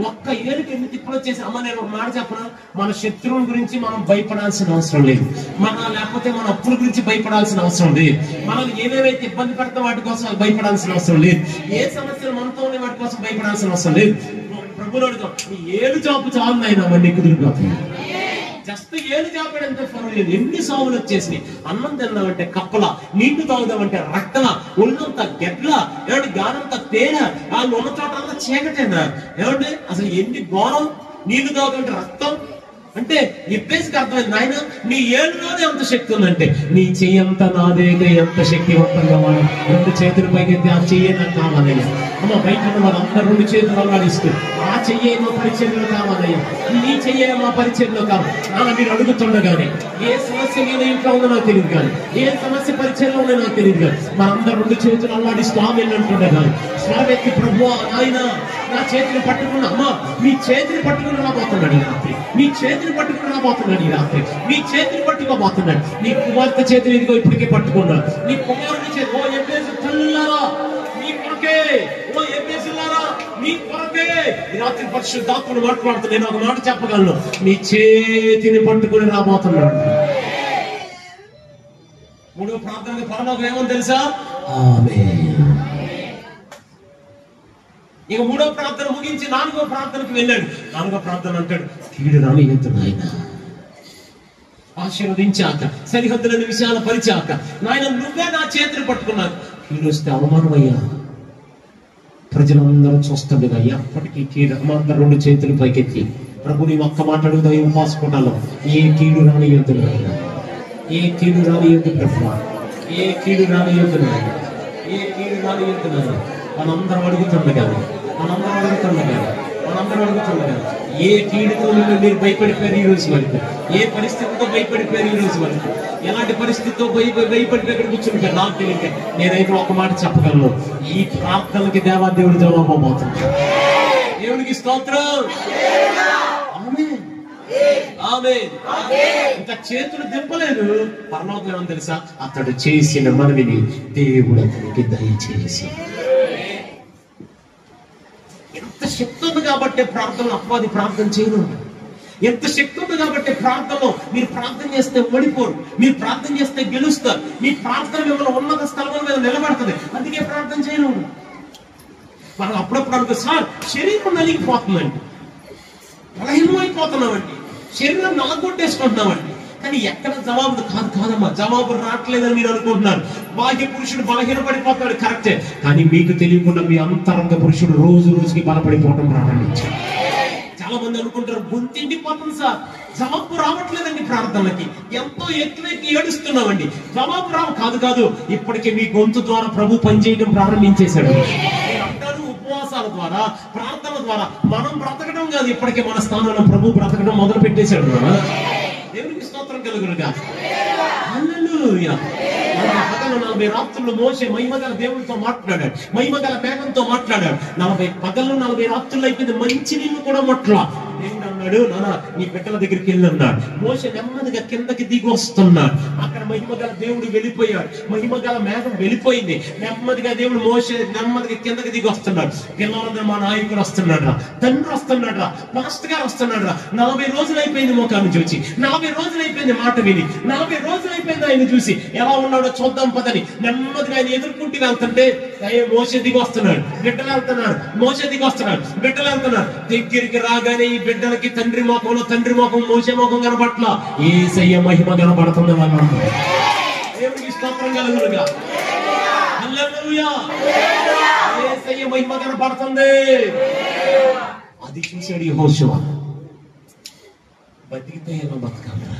ఒక్క ఏళ్ళకి ఎన్ని తిప్పలు వచ్చేసి. అమ్మ నేను ఒక మాట చెప్పనా, మన శత్రువుల గురించి మనం భయపడాల్సిన అవసరం లేదు, లేకపోతే మన అప్పుల గురించి భయపడాల్సిన అవసరం లేదు, మనం ఏమేమైతే ఇబ్బంది పడతాం వాటి కోసం భయపడాల్సిన అవసరం లేదు, ఏ సమస్యలు మనతో ఉన్న వాటి కోసం భయపడాల్సిన అవసరం లేదు. ప్రభువుని అడుగుతాం, నీ ఏళ్ళు చాపు చాలు అయినా అవన్నీ కుదిరిపోతుంది. జస్ట్ ఏళ్ళు చాపాడంటే పర్వాలేదు. ఎన్ని సాగులు వచ్చేసినాయి. అన్నం తిన్నామంటే కప్పల, నీళ్లు తాగుదామంటే రక్తల, ఒళ్ళంతా గెడ్ల, ఏమంటే గానంతా తేనె, ఆ ఉన్న చోటంతా చీకటేనా ఏమంటే అసలు ఎన్ని ఘోరం. నీళ్లు తాగుతుంటే రక్తం అంటే ఎబ్బేసికి అర్థమైంది, నాయన నీ ఏళ్ళలోనే ఎంత శక్తి ఉందంటే నీ చెయ్యంతా నాదేగా ఎంత శక్తివంతంగా మనం రెండు చేతులు పైకెత్తి ఆ చెయ్యి నాకు కావాలయ్యా. అమ్మ బయట ఉన్న వాళ్ళందరూ రెండు చేతులు అల్లాడిస్తూ ఆ చెయ్యి మా పరిచయంలో కావాలయ్యా, నీ చెయ్యి మా పరిచయంలో కావాలి. మీరు అడుగుతుండగానే ఏ సమస్య నేను ఇంట్లో ఉందో నాకు తెలియదు కానీ, ఏ సమస్య పరిచయంలో ఉందో నాకు తెలియదు కానీ, మనందరూ రెండు చేతులు అల్లాడిస్తూ ఆమె అంటుండగానే స్వరమెత్తి ప్రభు ఆయన నా చేతిని పట్టుకున్న, అమ్మ మీ చేతిని పట్టుకుని రాబోతున్నాడు ఈ రాత్రి, మీ చేతిని పట్టుకుని రాబోతున్నాడు ఈ రాత్రి, మీ చేతిని పట్టుకోబోతున్నాడు. నీ కుమార్తె చేతిని ఇదిగో ఇప్పటికే పట్టుకున్నాడు. నీ కుమారుని చేతి ఓ ఎబ్బేసి తల్లులారా నీ కొరకే, ఓ ఎబ్బేసిలారా నీ కొరకే ఈ రాత్రి పరిశుద్ధాత్మను మాట్లాడుతూ నేను ఒక మాట చెప్పగలను, నీ చేతిని పట్టుకుని రాబోతున్నాడు. మూడో ప్రార్థనకి పరలోకం ఏమని తెలుసా? ఆమేన్. ఇక మూడో ప్రార్థన ముగించి నాలుగో ప్రార్థనకు వెళ్ళాడు. నాలుగో ప్రార్థన అంటాడు, కీడు రానియొద్దు నాయన, ఆశీర్వదించాక సరిహద్దులను విషయాలు పరిచాక నాయన నువ్వే నా చేతిని పట్టుకున్నాను, కీడు వస్తే అవమానమయ్యా, ప్రజలందరూ చూస్తుండగా ఎప్పటికీ కీడు. అందరూ రెండు చేతులు పైకెత్తి ప్రభు నీ ఒక్క మాట అడుగుదా ఏం పాసుకుంటాలో, ఏ కీడు రానియొద్దు నాయన, ఏ కీడు రానియొద్దు ప్రభు, ఏ కీడు రానియొద్దు నాయన, ఏ కీడు రానియొద్దు నాయన. మనందరం అడుగుతుండగా ఏ కీడుతో మీరు భయపడిపోయారు ఈ రోజు వరకు, ఏ పరిస్థితితో భయపడిపోయారు ఈ రోజు వరకు, ఎలాంటి పరిస్థితితో భయపడిపోయి కూర్చుంటారు నాకు తెలియక. నేనైతే ఒక మాట చెప్పగలను, ఈ ప్రార్థనకి దేవాదేవుడు జవాబు అవుతుంది. దేవుడికి స్తోత్రం. ఇంకా చేతులు దింపలేదు. పరలోకం ఏమని తెలుసా? అతడు చేసిన మనవిని దేవుడు అతనికి దయచేసి. ఎంత శక్తి ఉంది కాబట్టి ప్రార్థనలో అపవాది ప్రార్థన చేయను. ఎంత శక్తి ఉంది కాబట్టి ప్రార్థనలో మీరు ప్రార్థన చేస్తే ఓడిపోరు, మీరు ప్రార్థన చేస్తే గెలుస్తారు, మీ ప్రార్థన మిమ్మల్ని ఉన్నత స్థలం మీద నిలబడుతుంది. అందుకే ప్రార్థన చేయను. మనం అప్పుడప్పుడు అనుకో, సార్ శరీరం నలిగిపోతుందండి, బలహీనమైపోతున్నామండి, శరీరం నలగొట్టేసుకుంటున్నామండి. కానీ ఎక్కడ జవాబు కాదమ్మా, జవాబు రావట్లేదని మీరు అనుకుంటున్నారు. బాహ్య పురుషుడు బలహీనపడిపోతాడు కరెక్టే, కానీ మీకు తెలియకుండా మీ అంతరంగ పురుషుడు రోజు రోజుకి బలపడిపోవడం ప్రారంభించాడు. చాలా మంది అనుకుంటారు గొంతిండిపోతుంది సార్, జవాబు రావట్లేదండి ప్రార్థనలకి, ఎంతో ఎక్కువెక్కి ఏడుస్తున్నామండి, జవాబు రావు. కాదు, ఇప్పటికే మీ గొంతు ద్వారా ప్రభు పనిచేయడం ప్రారంభించేశాడు. ఉపవాసాల ద్వారా ప్రార్థన ద్వారా మనం బ్రతకడం కాదు, ఇప్పటికే మన స్థానంలో ప్రభు బ్రతకడం మొదలు పెట్టేశాడు. దేవునికి స్తోత్రం కలుగునుగా. హల్లెలూయా. 40 రాత్రులు మోషే మహిమగల దేవుడితో మాట్లాడాడు, మహిమగల మేఘంతో మాట్లాడాడు. 40 పగళ్ళు 40 రాత్రులు అయిపోయింది, మంచి నీళ్ళు కూడా మొట్లా. దేవుడు అన్నాడు, నాన్న నీ బిడ్డల దగ్గరికి వెళ్ళి అన్నాడు. మోషే నెమ్మదిగా కిందకి దిగి వస్తున్నాడు. అక్కడ మహిమగల దేవుడు వెళ్ళిపోయాడు, మహిమగల మేఘం వెళ్ళిపోయింది. నెమ్మదిగా దేవుడు మోషే నెమ్మదిగా కిందకి దిగి వస్తున్నాడు. పిల్లలందరూ మా నాయకుడు వస్తున్నాడు రా, తండ్రి వస్తున్నాడు రా, మాస్టర్ గారు వస్తున్నాడు రా. 40 రోజులు అయిపోయింది ముఖాన్ని చూసి, 40 రోజులు అయిపోయింది మాట విని, 40 రోజులు అయిపోయింది ఆయన చూసి. ఎలా ఉన్నాడో చూద్దాం పదని నెమ్మదిగా ఆయన ఎదుర్కొంటూ వెళ్తుంటే మోషే దిగి వస్తున్నాడు, బిడ్డలు వెళ్తున్నాడు, మోషే దిగి వస్తున్నాడు, బిడ్డలు వెళ్తున్నాడు. దగ్గరికి రాగానే ఈ బిడ్డలకి తండ్రి ముఖంలో తండ్రి ముఖం మోషే ముఖం కనబట్ల, యేసయ్య మహిమ కనబడుతుంది. వాళ్ళు దేవుడికి స్తోత్రం కలుగునుగా. హల్లెలూయా. యేసయ్య మహిమ కనబడుతుంది. అది చూశాడు యెహోషువ. బతికితే ఎలా బతకాలరా,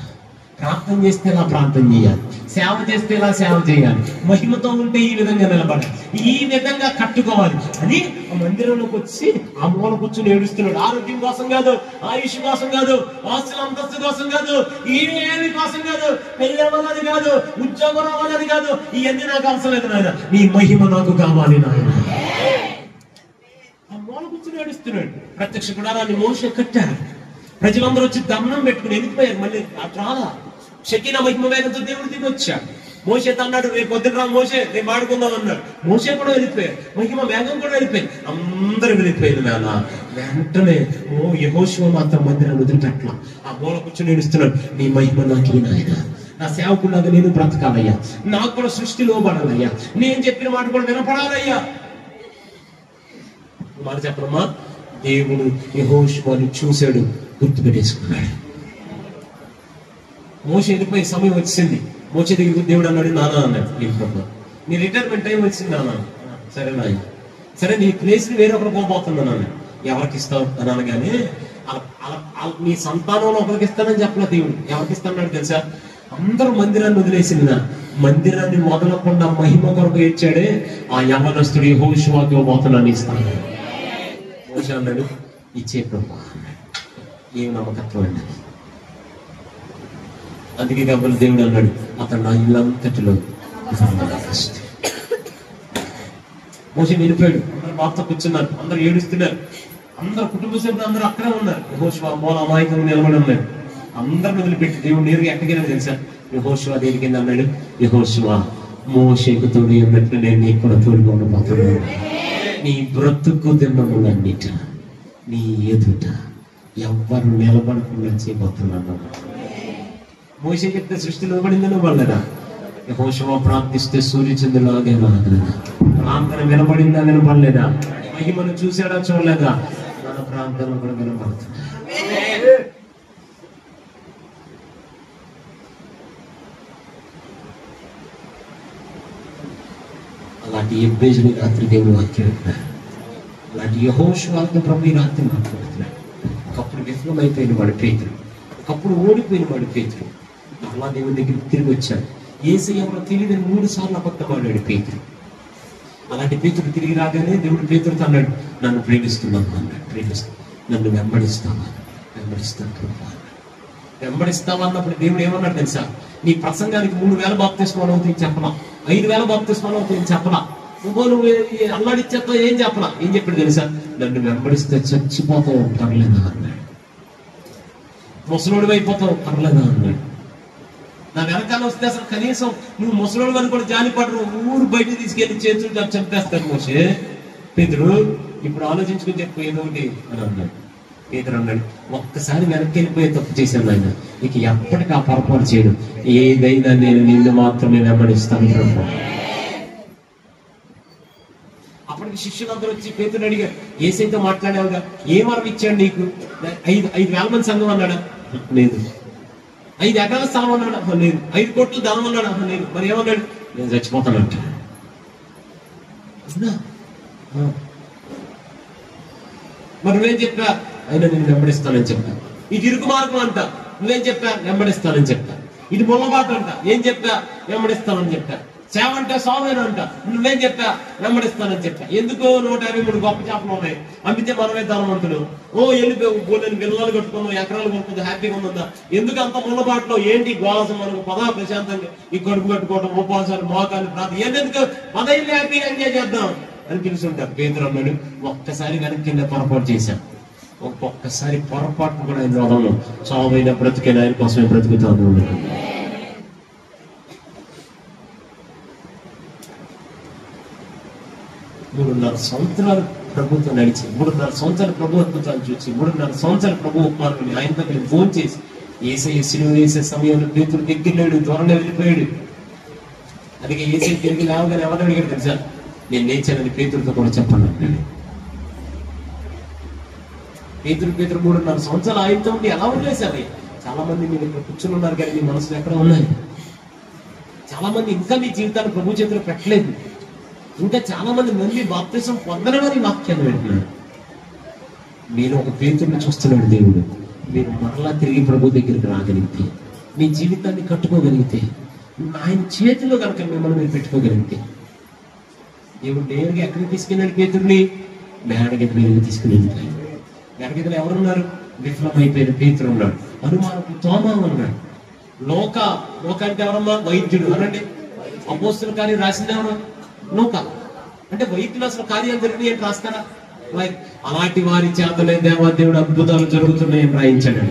ప్రార్థన చేస్తే ఇలా ప్రార్థన చేయాలి, సేవ చేస్తే ఇలా సేవ చేయాలి, మహిమతో ఉంటే ఈ విధంగా నిలబడాలి, ఈ విధంగా కట్టుకోవాలి అని ఆ మందిరంలోకి వచ్చి ఆ మూల కూర్చొని ఏడుస్తున్నాడు. ఆరోగ్యం కోసం కాదు, ఆయుష్ కోసం కాదు, ఆస్తుల అంతస్తు కోసం కాదు, ఏమి కోసం కాదు, పెళ్ళి అవ్వాలని కాదు, ఉద్యోగం రావాలని కాదు, ఇవన్నీ నాకు అవసరం లేదు నాయన, నీ మహిమ నాకు కావాలి నాయన. ఆ మూల కూర్చొని ఏడుస్తున్నాడు. ప్రత్యక్ష గుడారాన్ని మోషే కట్టారు. ప్రజలందరూ వచ్చి దండం పెట్టుకుని వెళ్ళిపోయారు. మళ్ళీ రాలా షకీనా మహిమ వేగంతో దేవుడు దిగి వచ్చాడు. మోషే అన్నాడు, రేపు పొద్దున రా మోషే, రేపు ఆడుకుందాం అన్నాడు. మోషే కూడా వెళ్ళిపోయారు, మహిమ వేగం కూడా వెళ్ళిపోయింది, అందరూ వెళ్ళిపోయారు. నాన్న వెంటనే యెహోషువ మాత్రం మందిరాన్ని వదిలిపెట్ల ఆ మూల కూర్చొని ఏడుస్తున్నాడు, నీ మహిమ నాకు నాయన, నా సేవకులాగా నేను బ్రతకాలయ్యా, నాకు కూడా సృష్టి లోబడాలయ్యా, నేను చెప్పిన మాట కూడా వినపడాలయ్యా. మాట చెప్పడమ్మా, దేవుడు యెహోషువని చూశాడు, గుర్తుపెట్టేసుకున్నాడు. మోషే వెళ్ళిపోయే సమయం వచ్చింది. మోషే దగ్గర దేవుడు అన్నాడు, నానా అన్నాడు, నీ రిటైర్మెంట్ టైం వచ్చింది నాన్న. సరే నాయన, సరే నీ ప్లేస్ ని వేరొకరు పోబోతున్నాను అన్నాడు. ఎవరికి ఇస్తావు అని అనగానే, నీ సంతానంలో ఒకరికి ఇస్తానని చెప్పలే దేవుడు. ఎవరికి ఇస్తాడు తెలుసా? అందరూ మందిరాన్ని వదిలేసింది, మందిరాన్ని మొదలకుండా మహిమ కొరకు ఇచ్చాడే ఆ యవ్వనస్తుడు యెహోషువకి ఇవ్వబోతున్నాను, ఇస్తాను. మోషే అన్నాడు, ఇచ్చే ప్రభు. ఏం నమ్మకత్వం అండి. అందుకే కాబట్టి దేవుడు అన్నాడు, అతను నా ఇల్లంతటిలో మోషే వెళ్ళిపోయాడు. అందరు బాబుతో కూర్చున్నారు, అందరు ఏడుస్తున్నారు, అందరు కుటుంబ సభ్యులు అందరూ అక్కడే ఉన్నారు. యెహోషువ మూల అమాయకంగా నిలబడి ఉన్నాడు. అందరిని వదిలిపెట్టి దేవుడు నేరుగా ఎక్కడికి తెలుసా? యెహోషువ దేనికి అన్నాడు, యెహోషువ మోషేకు తోడు అన్నట్లు నేను నీకు కూడా తోడుగా ఉండబోతున్నాను. నీ బ్రతుకు దినములన్నిట నీ ఎదుట ఎవ్వరు నిలబడకుండా చేయబోతున్నాను. మోషే చెప్తే సృష్టి నిలబడిందని వాళ్ళరా? యెహోషువ ప్రార్థిస్తే సూర్యచంద్రులు ఆగేలా ప్రార్థన వినబడిందా వినపడలేదా? మహిమను చూసాడా చూడలేదా? మన ప్రార్థన కూడా వినపడుతుంది. అలాంటి ఎబ్బేజుని రాత్రి దేవుడు వాక్యం, అలాంటి యెహోషువతో ప్రభు రాత్రి మాట్లాడుతున్నాడు. ఒకప్పుడు విఫలమైపోయిన వాడు పేతురు, ఒకప్పుడు ఓడిపోయిన వాడు పేతురు అలా దేవుని దగ్గరికి తిరిగి వచ్చాడు. యేసయ్య ఎవరో తెలియదని 3 సార్లు అబద్ధమాడాడు పేతురు. అలాంటి పేతురు తిరిగి రాగానే దేవుడు పేతురుతో అన్నాడు, నన్ను ప్రేమిస్తున్నాను అన్నాడు. నన్ను వెంబడిస్తాను ప్రభు. వెంబడిస్తావా అన్నప్పుడు దేవుడు ఏమన్నాడు తెలుసా? నీ ప్రసంగానికి 3000 బాప్తిస్మాలు అవుతాయి చెప్పలా, 5000 బాప్తిస్మాలు అవుతాయి చెప్పలా, నువ్వు అల్లాడిచ్చేస్తావు ఏం చెప్పలా. ఏం చెప్పాడు తెలుసా? నన్ను వెంబడిస్తే చచ్చిపోతావు పర్లేదా అన్నాడు. ముసలోడు అయిపోతావు పర్లేదా అన్నాడు. నా వెనకాల వస్తే అసలు కనీసం నువ్వు ముసలోడు అని కూడా జాలిపడరు, ఊరు బయట తీసుకెళ్లి చేతులు చంపేస్తాడు మోషే. పేతురు ఇప్పుడు ఆలోచించుకుని చెప్పు ఏదో ఒకటి అని అన్నాడు. పేతురు అన్నాడు, ఒక్కసారి వెనక్కి వెళ్ళిపోయే తప్పు చేశాను ఆయన, ఇక ఎప్పటికీ ఆ పొరపాటు చేయడు, ఏదైనా నేను నిన్ను మాత్రమే వెంబడిస్తాను ప్రభు. అప్పటికి శిష్యులందరూ వచ్చి పేతురు అడిగారు, యేసయ్యతో మాట్లాడావుగా, ఏ వరం ఇచ్చాడు నీకు? 5,000 మంది సంఘం అన్నాడా? లేదు. 5 ఎకరాల స్థలం అన్నాడు? లేదు. 5 కోట్లు దానం అన్నాడు? లేదు. మరి ఏమన్నాడు? నేను చచ్చిపోతానంట. మరి నువ్వేం చెప్పా? అయినా నేను వెంబడిస్తానని చెప్పా. ఇది ఇరుకు మార్గం అంట, నువ్వేం చెప్పా? వెంబడిస్తానని చెప్పా. ఇది ముళ్ళబాటు అంట, ఏం చెప్పా? వెంబడిస్తానని చెప్పా. సేవ అంటే సావేను అంట, నువ్వేం చెప్పా? వెంబడిస్తానని చెప్పా. ఎందుకు 153 గొప్ప చేపలు ఉన్నాయి, అమ్మితే మనమే ధనవంతులు, వెళ్ళిపోయి నేను పిల్లలు కట్టుకున్నాం, ఎకరాలు కొనుక్కుంది, హ్యాపీగా ఉందా? ఎందుకు అంత ముళ్ళబాటులో? ఏంటి గోళసం? మనకు పదా ప్రశాంతంగా ఈ కడుపు కట్టుకోవడం, ఉపవాసాలు, మోకాలు ప్రాంతం, ఎందుకు పదైళ్ళు హ్యాపీగా ఎంజాయ్ చేద్దాం అని పిలుచుంటారు. పేతురు అన్నాడు, ఒక్కసారి వెనక్కి వెళ్ళే పొరపాటు చేశాను, ఒక్కొక్కసారి పొరపాటు కూడా ఆయన వదలను, చావైన బ్రతికైనా ఆయన కోసమే బ్రతుకుతాను. 3.5 సంవత్సరాలు ప్రభుత్వం నడిచి, 3.5 సంవత్సరాలు ప్రభు అద్భుతాలు చూసి, 3.5 సంవత్సరాలు ప్రభు ఉపమానాన్ని ఆయన దగ్గర ఫోన్ చేసి, యేసయ్య సిలువ వేసే సమయంలో పేతురు దగ్గరలేడు, దూరంగా వెళ్ళిపోయాడు. అందుకే యేసయ్య తిరిగి లేవగానే ఎవరు అడిగాడు తెలుసా? నేను లేచానని పేతురుతో కూడా చెప్పండి అన్నాడు. పేతురు 3.5 సంవత్సరాలు ఆయనతో ఉండి ఎలా వదిలేశారు? చాలా మంది మీరు ఇక్కడ కూర్చుని ఉన్నారు కానీ మీ మనసులో ఎక్కడ ఉన్నాయి? చాలా మంది ఇంకా మీ జీవితాన్ని ప్రభు చేతిలో పెట్టలేదు. ఇంకా చాలా మంది నమ్మి బాప్తిసం పొందనని వాక్యాన్ని వింటున్నారు. మీరు ఒక పేతురుని చూస్తున్నాడు దేవుడు. మీరు మరలా తిరిగి ప్రభు దగ్గరికి రాగలిగితే మీ జీవితాన్ని కట్టుకోగలిగితే, ఆయన చేతిలో కనుక మిమ్మల్ని మీరు పెట్టుకోగలిగితే, దేవుడు నేరుగా ఎక్కడికి తీసుకెళ్ళాడు పేతుర్ని? మేడగది మీదకి తీసుకుని వెళ్ళిపోయాడు. మేడగదిలో ఎవరున్నారు? విఫలమైపోయిన పేతురు ఉన్నాడు, అనుమానపు తోమా ఉన్నాడు. లోకానికి ఎవరమ్మా? వైద్యుడు అనండి. అపోస్తుల కార్యం రాసింది ఎవరు? లోక. అంటే వైద్యులు అసలు కార్యాలు జరిగినాయి అని రాస్తారా? అలాంటి వారి చేతలే దేవాదేవుడు అద్భుతాలు జరుగుతున్నాయని రాయించాడు.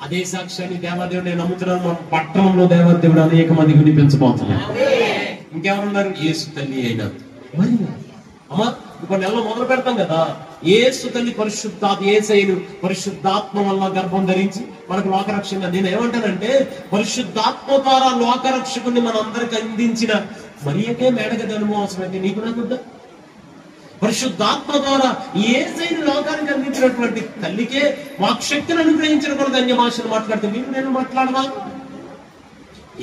అదే సాక్ష్యాన్ని దేవాదేవుడు నేను నమ్ముతున్నాను, మన పట్టణంలో దేవాదేవుడు అనేక మందికి వినిపించబోతున్నాడు. ఇంకెవరున్నారు? యేసు తల్లి అయినా. మరి అమ్మా ఇప్పుడు నెలలో మొదలు పెడతాం కదా, యేసు తల్లి పరిశుద్ధాత్మ వల్ల గర్భం ధరించి మనకు లోకరక్షణ. నేను ఏమంటానంటే, పరిశుద్ధాత్మ ద్వారా లోకరక్షకుని మన అందరికి అందించిన మరియకే మేడగది అనుభవం అవసరమైతే నీకు నాకుందా? పరిశుద్ధాత్మ ద్వారా యేసయ్యను లోకానికి అందించినటువంటి తల్లికే వాక్శక్తిని అనుగ్రహించిన కొరకు అన్య భాషలు మాట్లాడితే నేను మాట్లాడవా?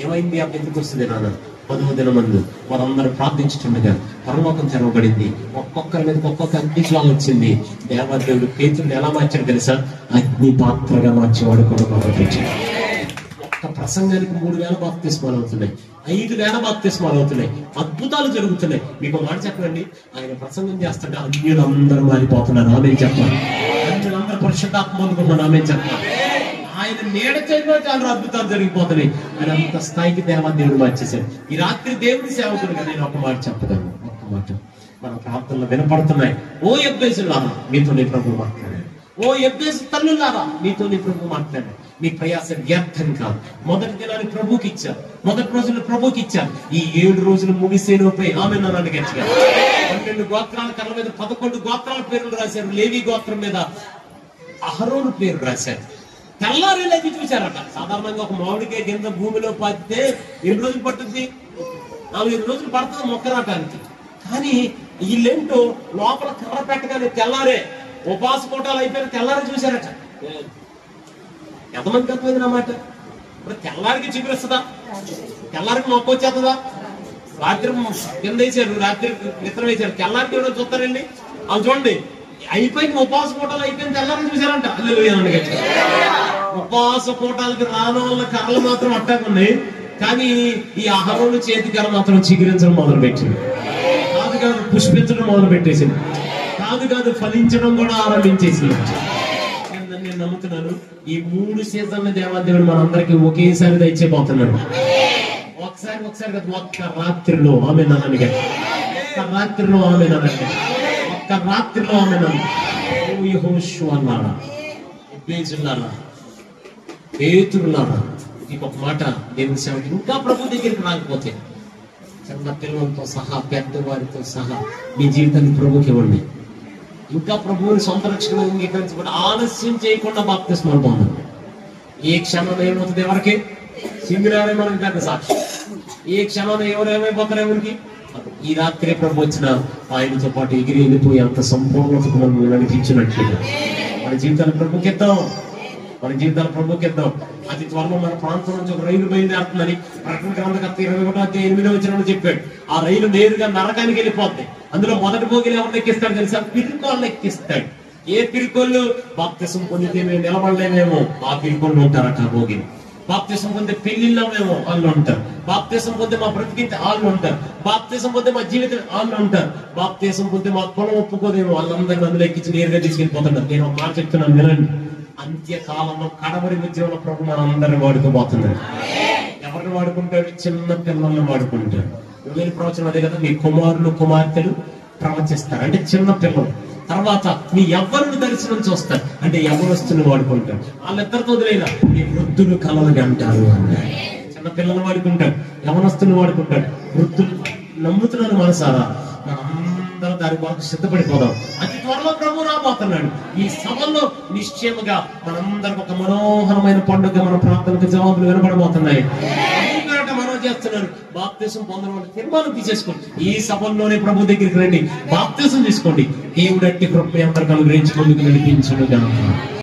ఏమైంది? ఆ ఎందుకు వస్తుంది నాన్న? 10వ దినమందు వారందరూ ప్రార్థించుతుండగా పరలోకం తెరవబడింది. ఒక్కొక్కరి మీద ఒక్కొక్క అగ్నిజ్వాల వచ్చింది. దేవాదేవుడు పేతురుని ఎలా మార్చాడు తెలుసా? అగ్ని పాత్రగా మార్చేవాడు కొడుకు. ఒక్క ప్రసంగానికి 3,000 బాప్తిస్మాలు అవుతున్నాయి, 5,000 బాప్తిస్మాలు అవుతున్నాయి, అద్భుతాలు జరుగుతున్నాయి. మీకు మాట చెప్పండి, ఆయన ప్రసంగం చేస్తుంటే అన్యులందరూ మారిపోతున్నారు. ఆమె చెప్పాలి, అన్యులందరూ పరిశుద్ధాత్మ పొందుకున్నారు. ఆమె చెప్పాలి. ఆయన నీడ చదివినా చాలా అద్భుతాలు జరిగిపోతున్నాయి. ఆయన అంత స్థాయికి దేవాదేవుడు మార్చేశాడు. ఈ రాత్రి దేవుడి సేవకుడుగా నేను ఒక మాట చెప్పగలను. ఒక్క మాట మన ప్రార్థనలు వినపడుతున్నాయి. ఓ ఎబ్బేసులారా మీతో నీ ప్రభు మాట్లాడాడు. ఓ ఎబ్బేసు తల్లులారా మీతో నీ ప్రభు మాట్లాడాడు. మీ ప్రయాస వ్యర్థం కాదు. మొదటి దినాన్ని ప్రభుకి ఇచ్చారు, మొదటి రోజులు ప్రభుకి ఇచ్చారు. ఈ 7 రోజులు ముగిసేలోపై ఆమె నన్ను గట్టిగా 12 గోత్రాల కళ్ళ మీద 11 గోత్రాల పేర్లు రాశారు. లేవి గోత్రం మీద అహరోను పేరు రాశారు. తెల్లారి లేచి చూశారట. సాధారణంగా ఒక మామిడికాయ కింద భూమిలో పాతితే ఎన్ని రోజులు పట్టుద్ది? 4 రోజులు పడుతుంది మొక్క రావటానికి. కానీ వీళ్ళేంటో లోపల కర్ర పెట్టగానే తెల్లారే ఉపాస కోటాలు అయిపోయిన తెల్లారి చూశారట. ఎంతమందికి అర్థమైంది అన్నమాట? ఇప్పుడు తెల్లారికి చిగురిస్తుందా? తెల్లారికి మొక్క వచ్చేస్తుందా? రాత్రి కింద వేసారు, రాత్రి నిద్ర వేశారు, తెల్లారికి ఎవరో చూస్తారండి? అవి చూడండి, అయిపోయింది ఉపవాస కోటాలు అయిపోయింది, తెల్లారని చూశారంట. ఉపవాస కోటాలకి రావడం వల్ల కర్రలు మాత్రం అట్టాకున్నాయి, కానీ ఈ అహరోను చేతి కర్ర మాత్రం చిగురించడం మొదలు పెట్టింది. కాదు పుష్పించడం మొదలు పెట్టేసింది. కాదు ఫలించడం కూడా ఆరంభించేసింది. నేను నమ్ముతున్నాను, ఈ 3 సీజన్ల దేవాదేవుడు మనందరికి ఒకేసారి దయచేయబోతున్నాడు. ఒకసారి కాదు, ఒక్క రాత్రిలో ఆమె నన్ను గట్టి, ఒక్క రాత్రిలో ఆమె నన్ను గట్టి, ఒక్క రాత్రిలో ఆమె నన్ను యెహోషువలారా, ఎబ్బేజులారా, పేతురులారా, ఇంకొక మాట దేవుని సేవకి ఇంకా ప్రభు దగ్గరికి రాకపోతే చిన్న పిల్లలతో సహా పెద్దవారితో సహా మీ జీవితాన్ని ప్రభుకి ఇవ్వండి. ఇంకా ప్రభువుని సొంత రక్షణ అంగీకరించబడి ఆలస్యం చేయకుండా బాప్తిస్మాలు పొందండి. ఏ క్షణంలో ఏమవుతుంది? ఎవరికి సింగిరారే మనకి పెద్ద సాక్షి. ఏ క్షణంలో ఎవరేమైపోతారు? ఎవరికి? ఈ రాత్రి ప్రభు వచ్చిన ఆయనతో పాటు ఎగిరి వెళ్ళిపోయి అంత సంపూర్ణతకు మనం నడిపించినట్లుగా మన జీవితాలు ప్రభుకిద్దాం. అతి త్వరలో మన ప్రాంతం నుంచి ఒక రైలు బయలుదేరుతుందని ప్రకటన గ్రంథకర్త 21:8 చెప్పాడు. ఆ రైలు నేరుగా నరకానికి వెళ్ళిపోద్ది. అందులో మొదటి భోగిని ఎవరు ఎక్కిస్తాడు తెలుసా? పిరికోళ్ళు ఎక్కిస్తాడు. ఏ పిరికోళ్ళు? బాప్తిసం పొందితే మేము నిలబడలేమేమో ఆ పిరికోళ్ళు ఉంటారట ఆ భోగిని. బాప్తిసం పొందే పెళ్లిళ్ళమేమో వాళ్ళు ఉంటారు. బాప్తిసం పొందే మా బ్రతికితే వాళ్ళు ఉంటారు. బాప్తిసం పొందే మా జీవితం వాళ్ళు ఉంటారు. బాప్తిసం పొందే మా పొలం ఒప్పుకోదేమో వాళ్ళందరినీ అందులో ఎక్కించి నేరుగా తీసుకెళ్ళిపోతున్నారు. నేను ఒక మాట చెప్తున్నాను, వినండి. అంత్యకాలంలో కడవరి ఉద్యోగంలో ప్రభు మనందరిని వాడుకోబోతున్నాడు. ఎవరిని వాడుకుంటాడు? చిన్న పిల్లల్ని వాడుకుంటాడు. యోవేలు ప్రవచనం అదే కదా, మీ కుమారులు కుమార్తెలు ప్రవచిస్తారు అంటే చిన్న పిల్లలు. తర్వాత మీ యవ్వనుని దర్శనం చూస్తారు అంటే యవ్వనస్తుని వాడుకుంటారు. వాళ్ళిద్దరితో వదిలేనా మీ వృద్ధులు కలవని అంటారు అన్నారు. చిన్న పిల్లలు వాడుకుంటాడు, యవ్వనస్తుని వాడుకుంటాడు, వృద్ధులు. నమ్ముతున్నాను మనసారా, మనందరం దాని కొరకు సిద్ధపడిపోదాం. అతి త్వరలో ప్రభు రాబోతున్నాడు. ఈ సభలో నిశ్చయముగా మనందరికి ఒక మనోహరమైన పండుగ, మన ప్రార్థనకు జవాబులు వినపడబోతున్నాయి. మనం చేస్తున్నారు. బాప్తిసం పొందడం తీర్మానం తీసేసుకోండి. ఈ సభల్లోనే ప్రభు దగ్గరికి రండి, బాప్తిసం తీసుకోండి. దేవుడు అట్టి కృప అందరికి అనుగ్రహించి ముందుకు నడిపించును గాక.